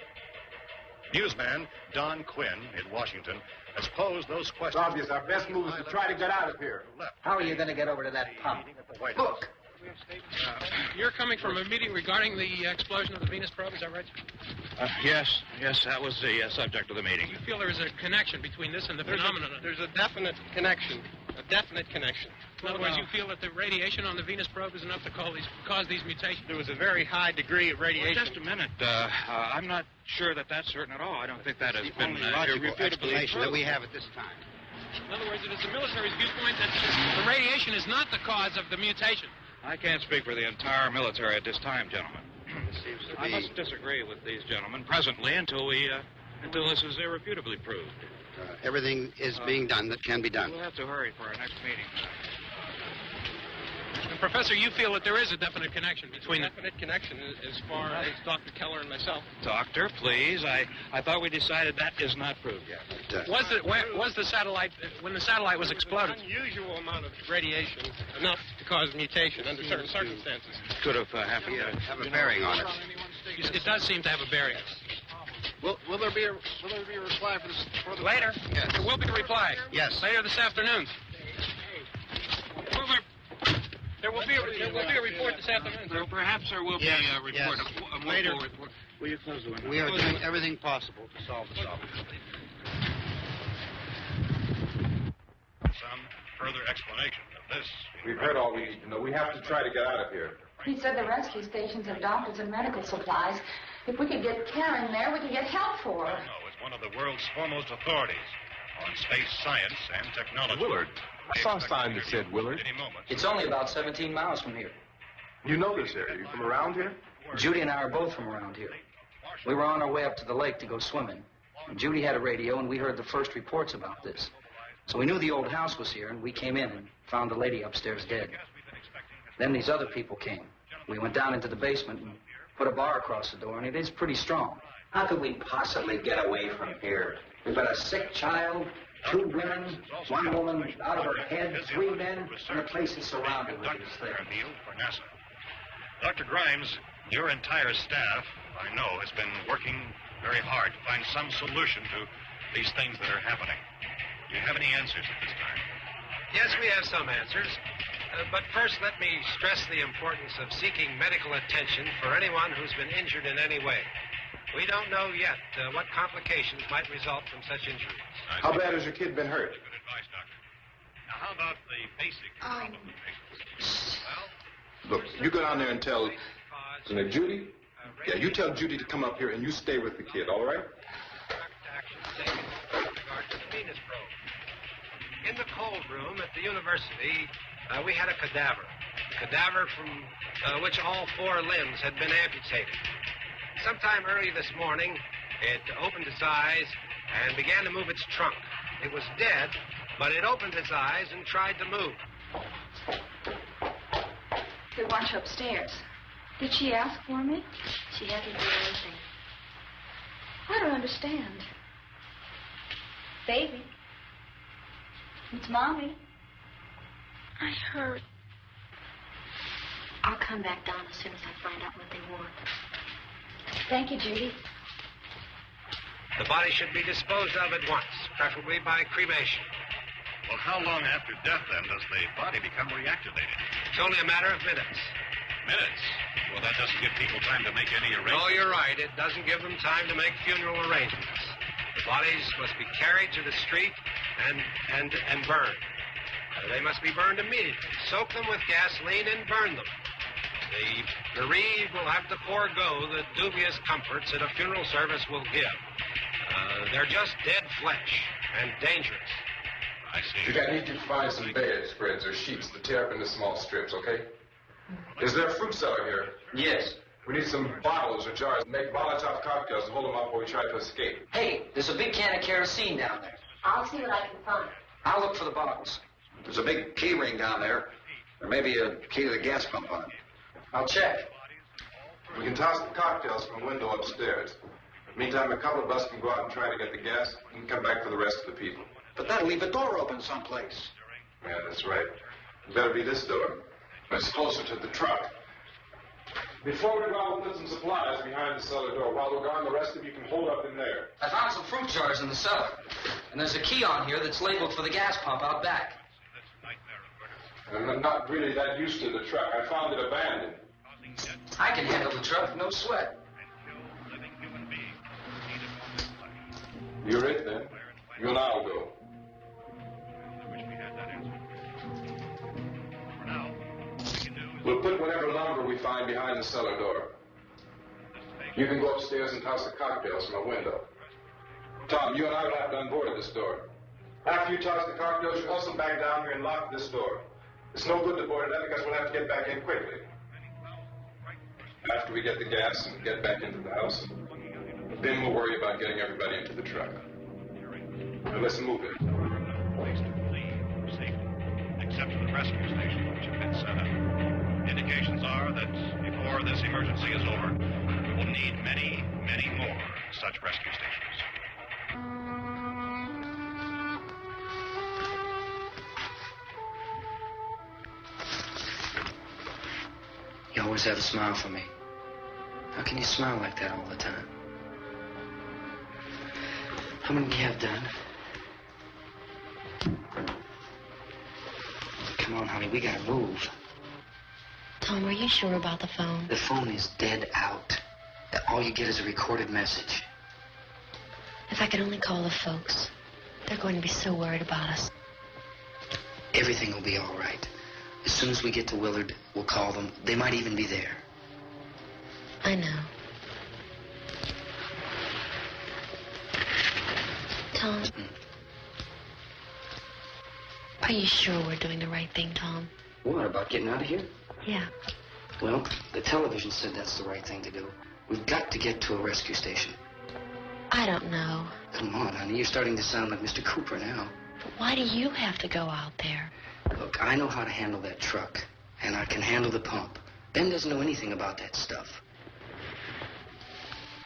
Newsman Don Quinn in Washington has posed those questions. It's obvious our best move is to try to get out of here. How are you going to get over to that pump? Look. You're coming from a meeting regarding the explosion of the Venus probe, is that right? Yes, that was the subject of the meeting. You feel there is a connection between this and the phenomenon? There's a definite connection. A definite connection. In other words, you feel that the radiation on the Venus probe is enough to cause these mutations? There was a very high degree of radiation. Well, just a minute. I'm not sure that that's certain at all. I don't think that has been logical explanation that we have at this time. In other words, it is the military's viewpoint that the radiation is not the cause of the mutation. I can't speak for the entire military at this time, gentlemen. I must disagree with these gentlemen presently until this is irrefutably proved. Everything is being done that can be done. We'll have to hurry for our next meeting. And Professor, you feel that there is a definite connection between definite connection as far as Dr. Keller and myself. Doctor, please. I thought we decided that is not proved yet. Was the satellite, when the satellite was exploded? An unusual amount of radiation, enough to cause mutation under certain circumstances. Could have happened. Have a bearing on it. It does seem to have a bearing. Will there be a reply for this? Later? Yes. There will be a reply. Yes. Later this afternoon. There will be a report this afternoon. Well, perhaps there will be a report. Later. Will you close the window? We are doing everything possible to solve the problem. Some further explanation of this. We've heard all we need to know. We have to try to get out of here. He said the rescue stations have doctors and medical supplies. If we could get care in there, we could get help for her. No, it's one of the world's foremost authorities on space science and technology. Willard. I saw a sign that said Willard. Any moment. It's only about 17 miles from here. You know this area. You from around here? Judy and I are both from around here. We were on our way up to the lake to go swimming. And Judy had a radio, and we heard the first reports about this. So we knew the old house was here, and we came in and found the lady upstairs dead. Then these other people came. We went down into the basement and put a bar across the door, and it is pretty strong. How could we possibly get away from here? We've got a sick child, 2 women, 1 woman out of her head, 3 men, and the place is surrounded with these things. For NASA. Dr. Grimes, your entire staff, I know, has been working very hard to find some solution to these things that are happening. Do you have any answers at this time? Yes, we have some answers. But first, let me stress the importance of seeking medical attention for anyone who's been injured in any way. We don't know yet what complications might result from such injuries. How bad has your kid been hurt? Good advice, Doctor. Now, how about the basic complications? Look, you go down there and tell Judy. Yeah, you tell Judy to come up here and you stay with the kid, all right? In the cold room at the university, we had a cadaver from which all 4 limbs had been amputated. Sometime early this morning, it opened its eyes and began to move its trunk. It was dead, but it opened its eyes and tried to move. They want you upstairs. Did she ask for me? She hasn't done anything. I don't understand. Baby. It's Mommy. I heard. I'll come back down as soon as I find out what they want. Thank you, Judy. The body should be disposed of at once, preferably by cremation. Well, how long after death, then, does the body become reactivated? It's only a matter of minutes. Minutes? Well, that doesn't give people time to make any arrangements. No, you're right. It doesn't give them time to make funeral arrangements. The bodies must be carried to the street and burned. They must be burned immediately. Soak them with gasoline and burn them. The bereaved will have to forego the dubious comforts that a funeral service will give. They're just dead flesh and dangerous. I see. Judy, I need you to find some bedspreads or sheets to tear up into small strips, okay? Is there a fruit cellar here? Yes. We need some bottles or jars. Make Molotov cocktails and hold them up while we try to escape. Hey, there's a big can of kerosene down there. I'll see what I can find. I'll look for the bottles. There's a big key ring down there. There may be a key to the gas pump on it. I'll check. We can toss the cocktails from a window upstairs. Meantime, a couple of us can go out and try to get the gas and come back for the rest of the people. But that'll leave a door open someplace. Yeah, that's right. It better be this door. It's closer to the truck. Before we go out, we'll put some supplies behind the cellar door. While we're gone, the rest of you can hold up in there. I found some fruit jars in the cellar. And there's a key on here that's labeled for the gas pump out back. I'm not really that used to the truck. I found it abandoned. I can handle the truck, no sweat. You're it, then. You and I'll go. We'll put whatever lumber we find behind the cellar door. You can go upstairs and toss the cocktails from a window. Tom, you and I will have to unboard this door. After you toss the cocktails, you hustle back down here and lock this door. It's no good to board it up because we'll have to get back in quickly. After we get the gas and get back into the house, then we'll worry about getting everybody into the truck. Now let's move it. Place to flee for safety, except for the rescue stations which have been set up. Indications are that before this emergency is over, we'll need many, many more such rescue stations. You always have a smile for me. How can you smile like that all the time? How many do you have done? Come on, honey, we gotta move. Tom, are you sure about the phone? The phone is dead out. All you get is a recorded message. If I could only call the folks. They're going to be so worried about us. Everything will be all right. As soon as we get to Willard, we'll call them. They might even be there. I know. Tom, are you sure we're doing the right thing, Tom? What, about getting out of here? Yeah. Well, the television said that's the right thing to do. We've got to get to a rescue station. I don't know. Come on, honey. You're starting to sound like Mr. Cooper now. But why do you have to go out there? Look, I know how to handle that truck, and I can handle the pump. Ben doesn't know anything about that stuff.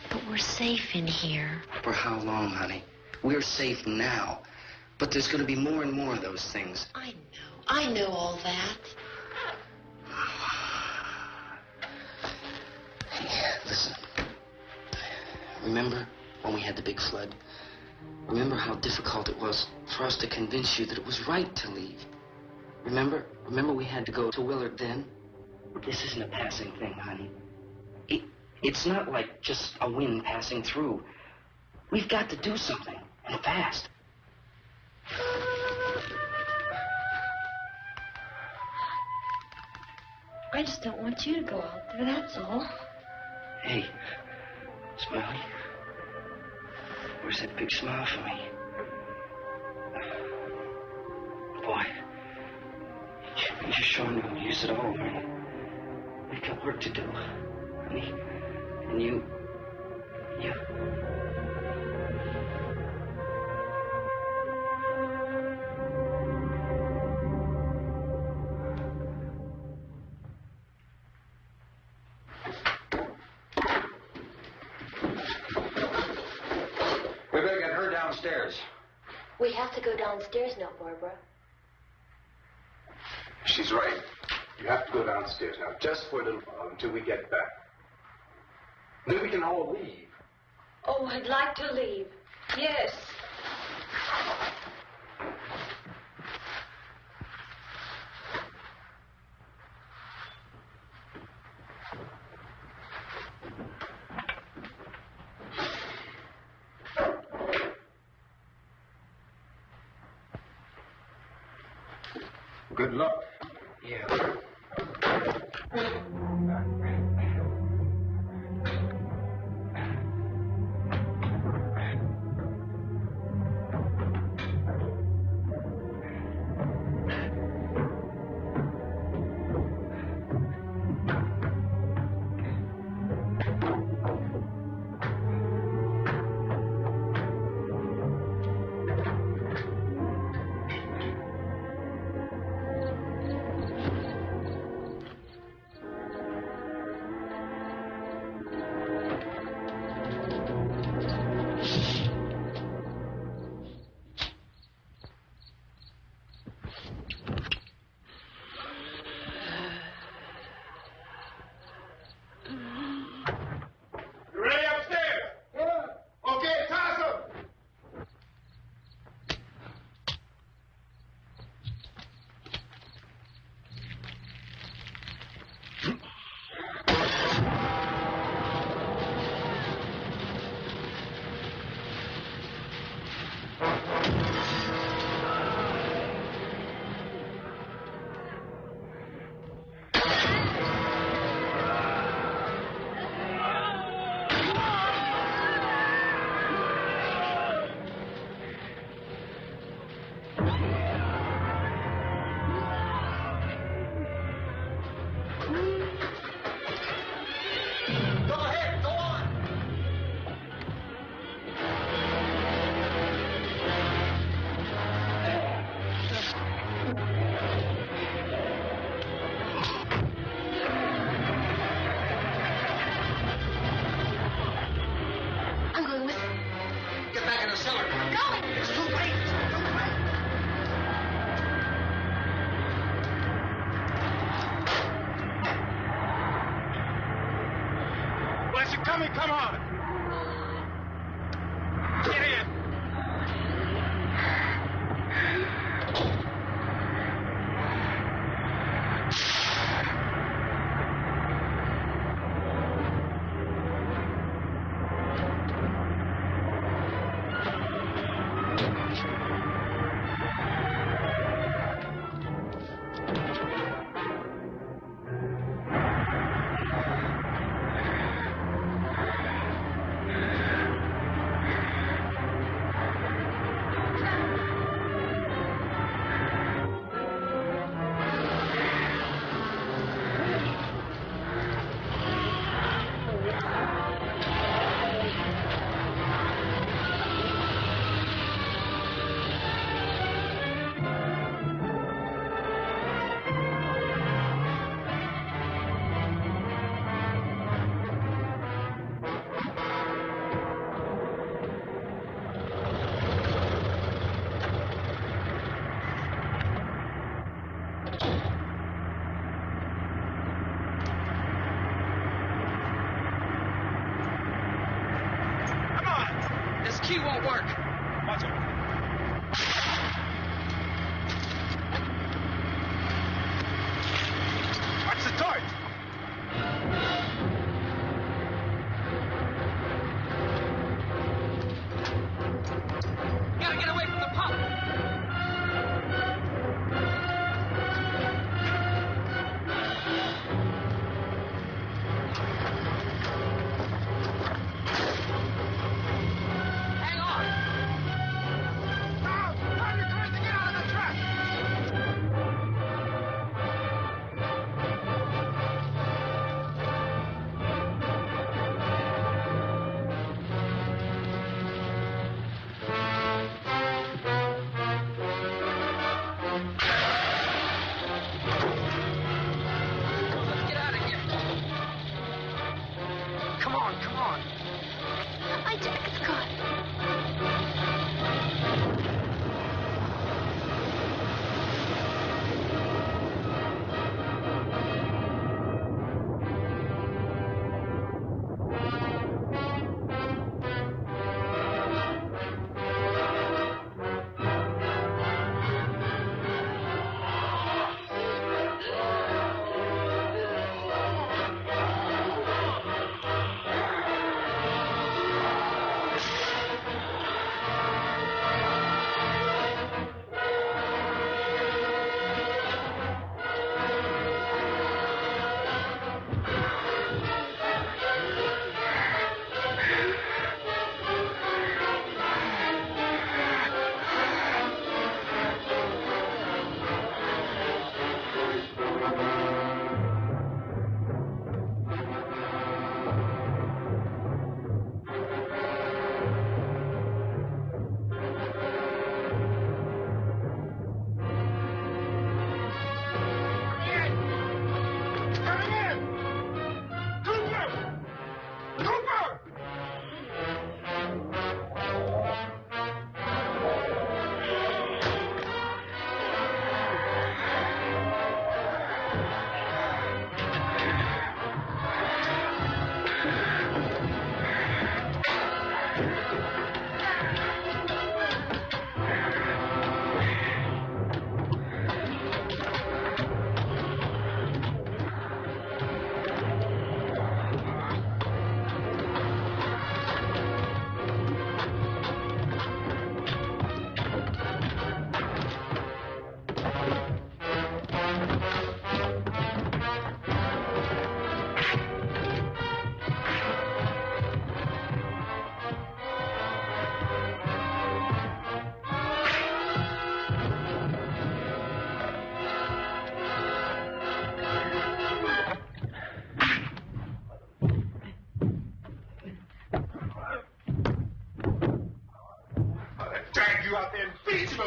But we're safe in here. For how long, honey? We're safe now. But there's going to be more and more of those things. I know all that. Hey, listen. Remember when we had the big flood? Remember how difficult it was for us to convince you that it was right to leave? Remember we had to go to Willard then? This isn't a passing thing, honey. It's not like just a wind passing through. We've got to do something, and fast. I just don't want you to go out there, that's all. Hey, Smiley. Where's that big smile for me? Boy, you're sure no use at all, honey. We've got work to do, honey. And you... We better get her downstairs. We have to go downstairs now, Barbara. She's right. You have to go downstairs now, just for a little while, until we get back. Then we can all leave. Oh, I'd like to leave. Yes. Good luck. Yeah. Come on! Get in!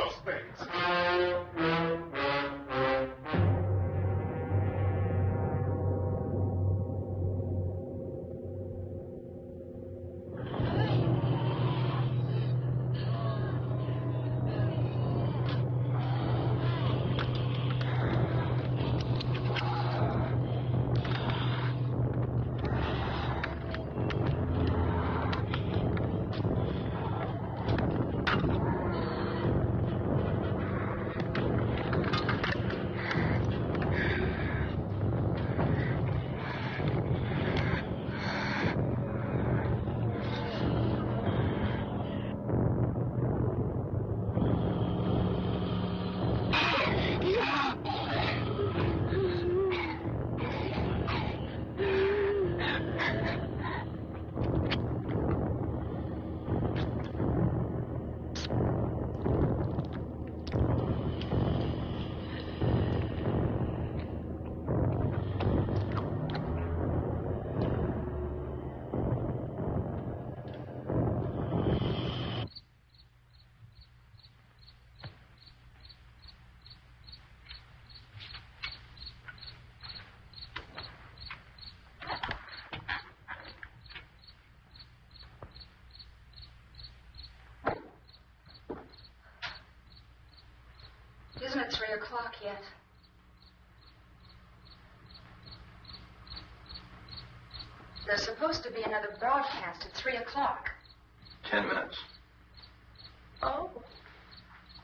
those things. Isn't it 3 o'clock yet? There's supposed to be another broadcast at 3 o'clock. 10 minutes. Oh,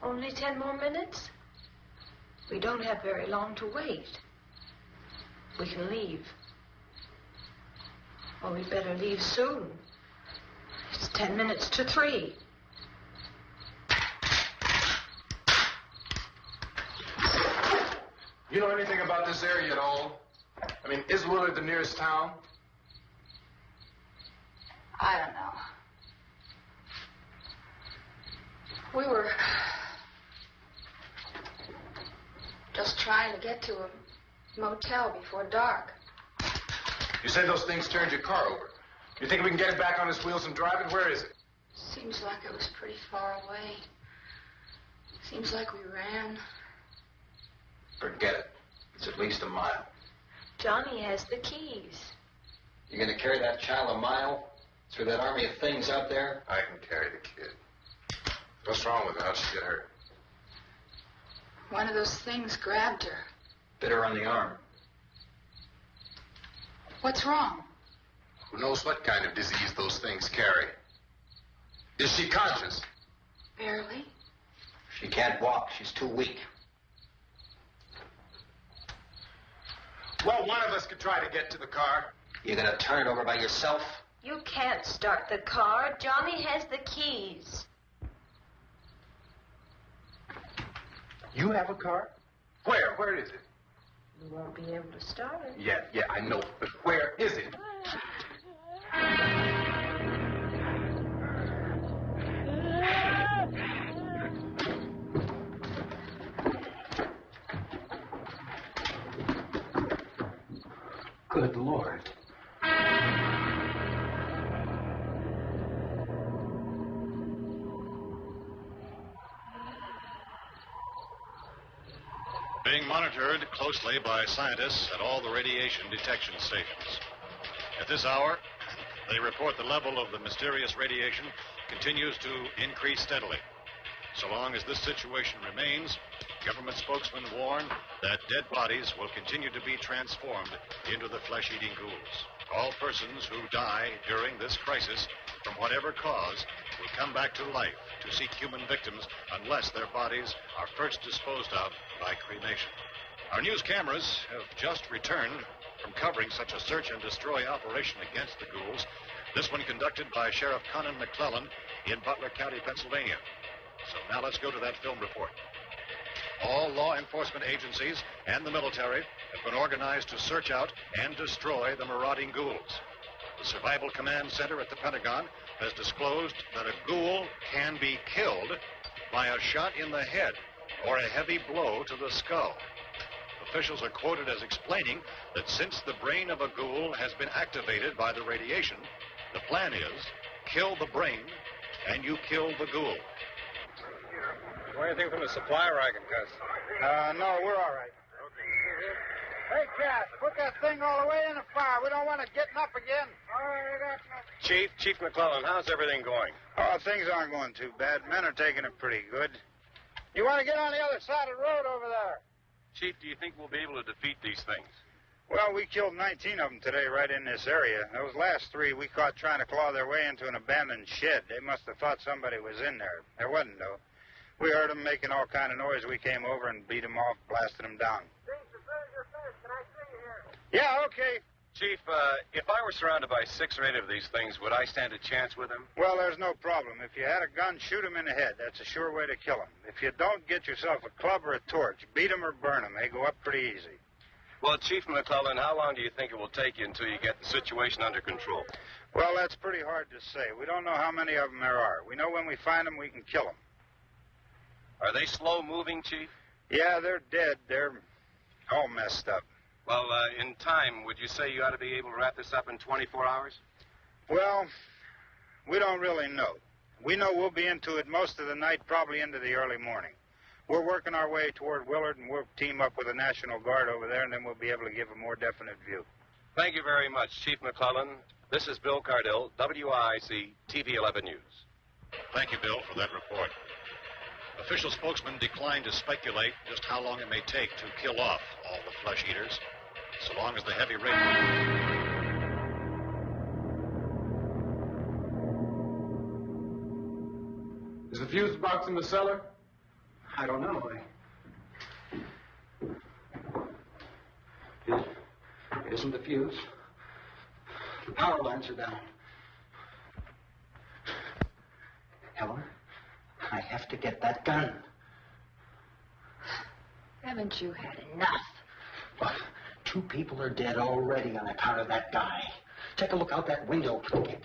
only 10 more minutes? We don't have very long to wait. We can leave. Well, we'd better leave soon. It's 10 minutes to 3. You know anything about this area at all? I mean, is Willard the nearest town? I don't know. We were just trying to get to a motel before dark. You say those things turned your car over. You think we can get it back on its wheels and drive it? Where is it? Seems like it was pretty far away. Seems like we ran. Forget it. It's at least a mile. Johnny has the keys. You gonna carry that child a mile through that army of things out there? I can carry the kid. What's wrong with her? How'd she get hurt? One of those things grabbed her. Bit her on the arm. What's wrong? Who knows what kind of disease those things carry? Is she conscious? Barely. She can't walk. She's too weak. Well, one of us could try to get to the car. You gonna turn it over by yourself? You can't start the car. Johnny has the keys. You have a car? Where? Where is it? You won't be able to start it. Yeah, I know. But where is it? Good Lord. Being monitored closely by scientists at all the radiation detection stations. At this hour, they report the level of the mysterious radiation continues to increase steadily. So long as this situation remains, government spokesmen warn that dead bodies will continue to be transformed into the flesh-eating ghouls. All persons who die during this crisis, from whatever cause, will come back to life to seek human victims unless their bodies are first disposed of by cremation. Our news cameras have just returned from covering such a search and destroy operation against the ghouls, this one conducted by Sheriff Conan McClellan in Butler County, Pennsylvania. So now let's go to that film report. All law enforcement agencies and the military have been organized to search out and destroy the marauding ghouls. The Survival Command Center at the Pentagon has disclosed that a ghoul can be killed by a shot in the head or a heavy blow to the skull. Officials are quoted as explaining that since the brain of a ghoul has been activated by the radiation, the plan is kill the brain and you kill the ghoul. Want anything from the supplier I can cuss? No, we're all right. Hey, Cass, put that thing all the way in the fire. We don't want it getting up again. All right, I got you. Chief McClellan, how's everything going? Oh, things aren't going too bad. Men are taking it pretty good. You want to get on the other side of the road over there? Chief, do you think we'll be able to defeat these things? Well, we killed 19 of them today right in this area. Those last 3 we caught trying to claw their way into an abandoned shed. They must have thought somebody was in there. There wasn't, though. We heard them making all kind of noise. We came over and beat them off, blasted them down. Can I see you here? Yeah, okay. Chief, if I were surrounded by 6 or 8 of these things, would I stand a chance with them? Well, there's no problem. If you had a gun, shoot them in the head. That's a sure way to kill them. If you don't, get yourself a club or a torch. Beat them or burn them. They go up pretty easy. Well, Chief McClellan, how long do you think it will take you until you get the situation under control? Well, that's pretty hard to say. We don't know how many of them there are. We know when we find them, we can kill them. Are they slow-moving, Chief? Yeah, they're dead. They're all messed up. Well, in time, would you say you ought to be able to wrap this up in 24 hours? Well, we don't really know. We know we'll be into it most of the night, probably into the early morning. We're working our way toward Willard, and we'll team up with the National Guard over there, and then we'll be able to give a more definite view. Thank you very much, Chief McClellan. This is Bill Cardell, WIC TV 11 News. Thank you, Bill, for that report. Official spokesman declined to speculate just how long it may take to kill off all the flesh eaters, so long as the heavy rain... Is the fuse box in the cellar? I don't know. It isn't the fuse. The power lines are down. Helen, I have to get that gun. Haven't you had enough? Look, 2 people are dead already on account of that guy. Take a look out that window, quick.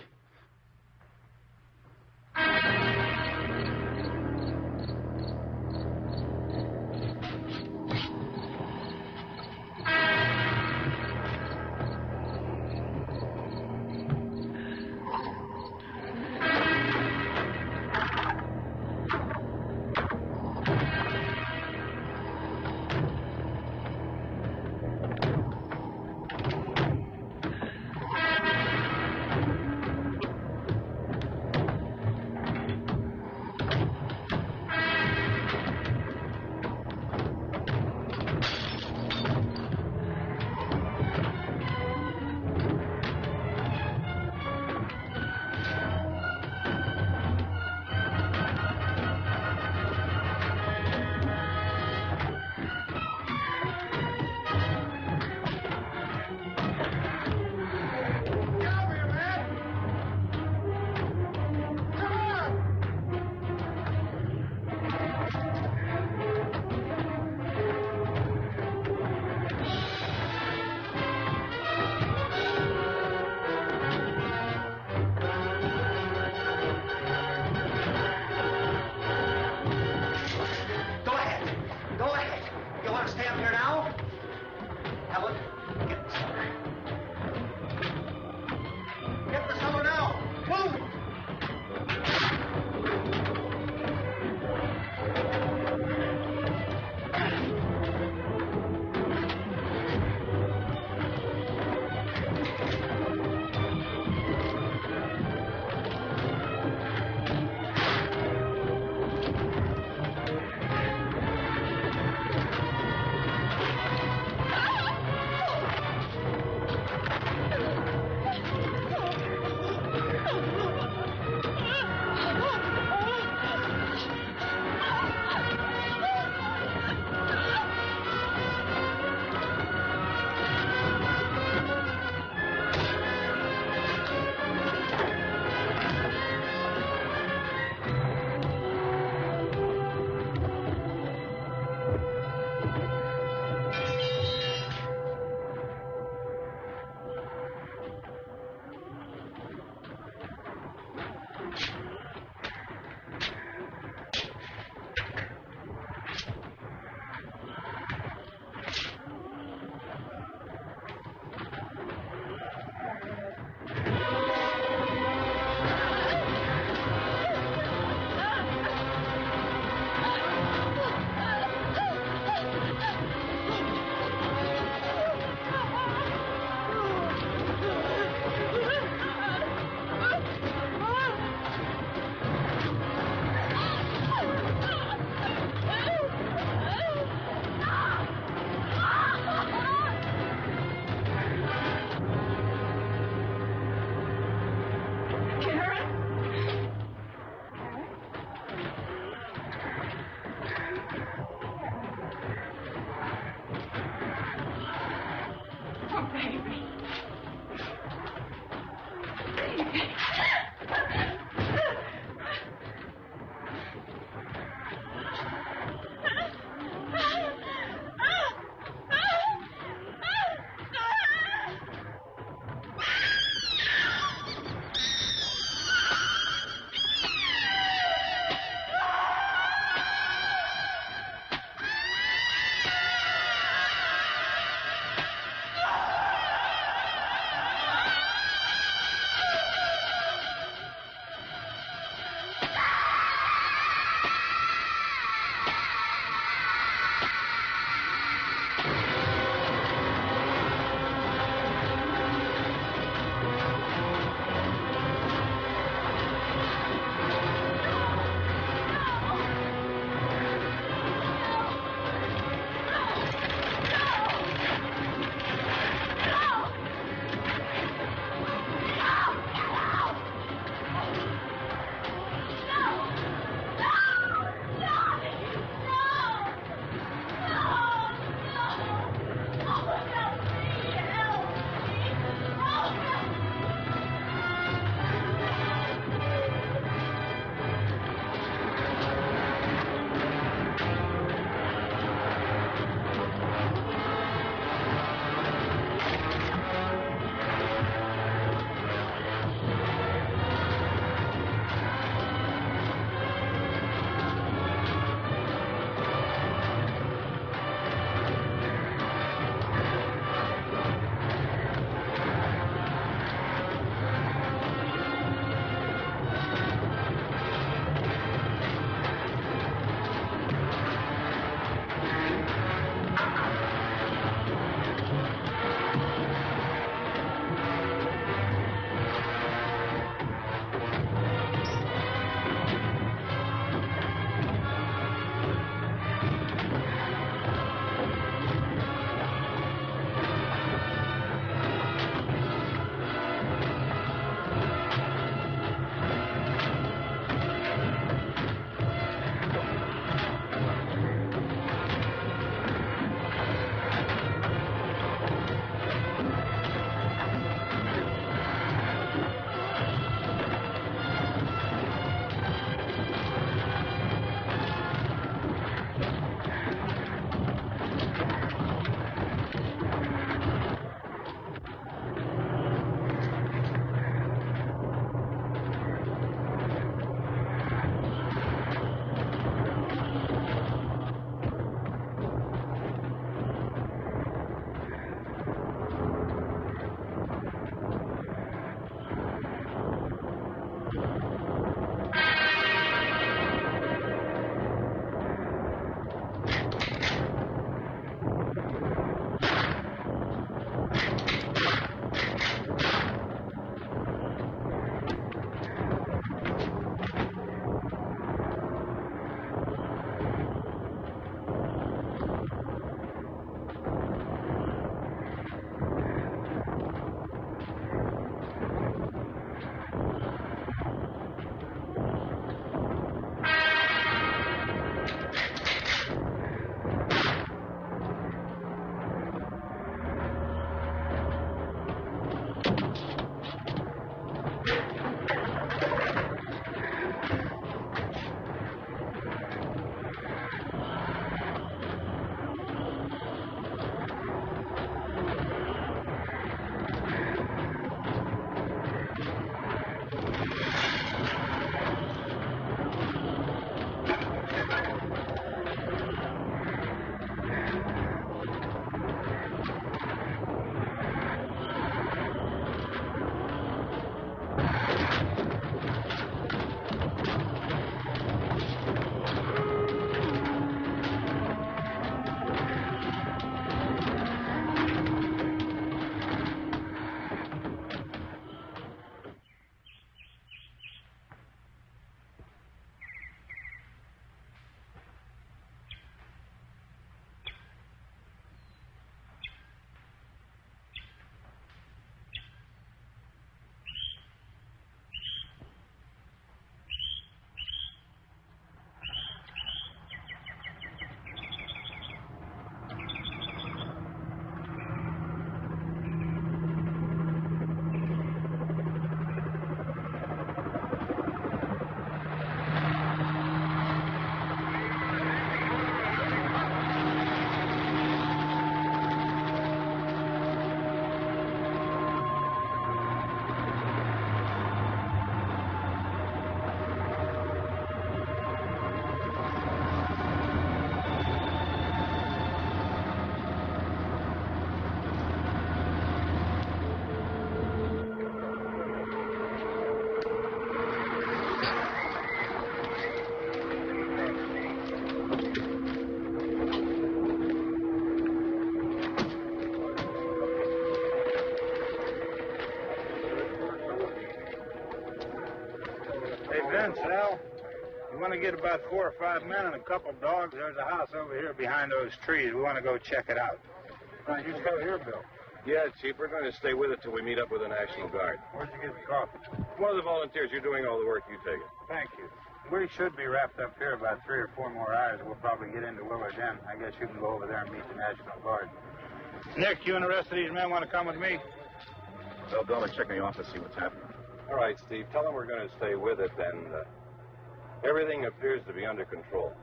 Morning, Sal. You want to get about 4 or 5 men and a couple dogs? There's a house over here behind those trees. We want to go check it out. Right, you stay here, Bill. Yeah, Chief, we're going to stay with it till we meet up with the National Guard. Where'd you get the coffee? One of the volunteers. You're doing all the work. You take it. Thank you. We should be wrapped up here about 3 or 4 more hours. We'll probably get into Willard then. I guess you can go over there and meet the National Guard. Nick, you and the rest of these men want to come with me? Well, go and check in the office, see what's happening. All right, Steve. Tell them we're going to stay with it, and everything appears to be under control.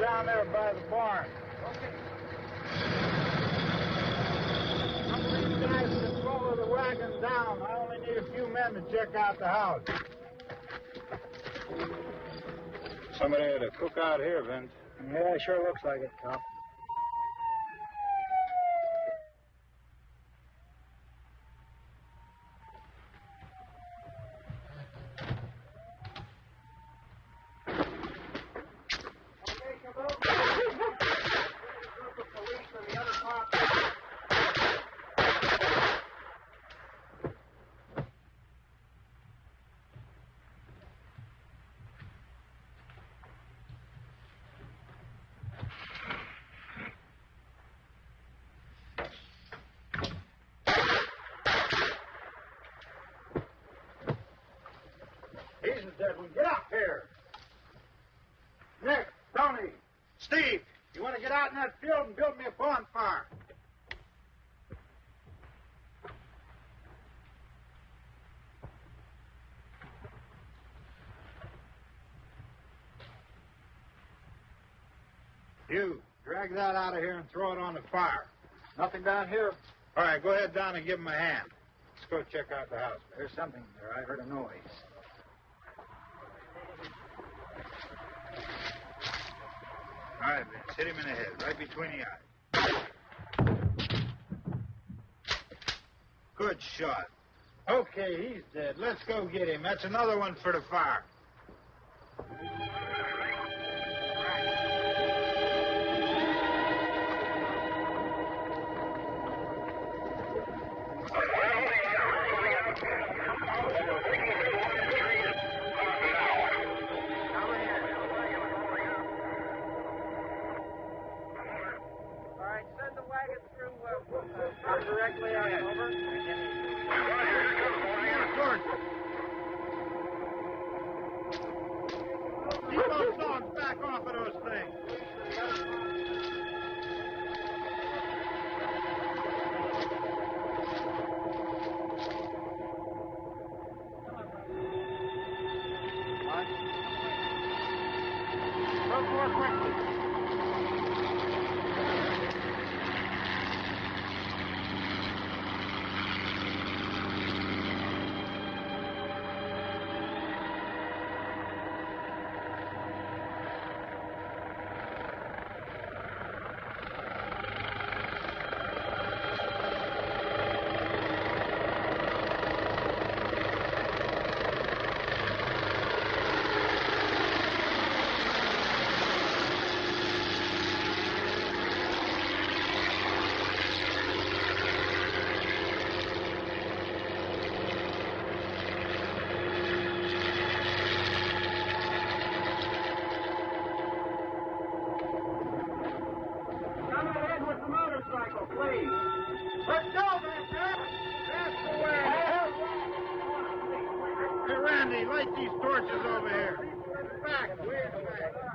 Down there by the barn. Okay. Some of these guys can follow the wagon down. I only need a few men to check out the house. Somebody had a cook out here, Vince. Yeah, it sure looks like it, Cop. Get up here. Nick, Tony, Steve, you want to get out in that field and build me a bonfire? You, drag that out of here and throw it on the fire. Nothing down here? All right, go ahead down and give him a hand. Let's go check out the house. There's something there. I heard a noise. All right, Vince, hit him in the head, right between the eyes. Good shot. Okay, he's dead. Let's go get him. That's another one for the fire. Directly out over. Keep those dogs back off of those things. Look more quickly. Light these torches over here. Back, way back.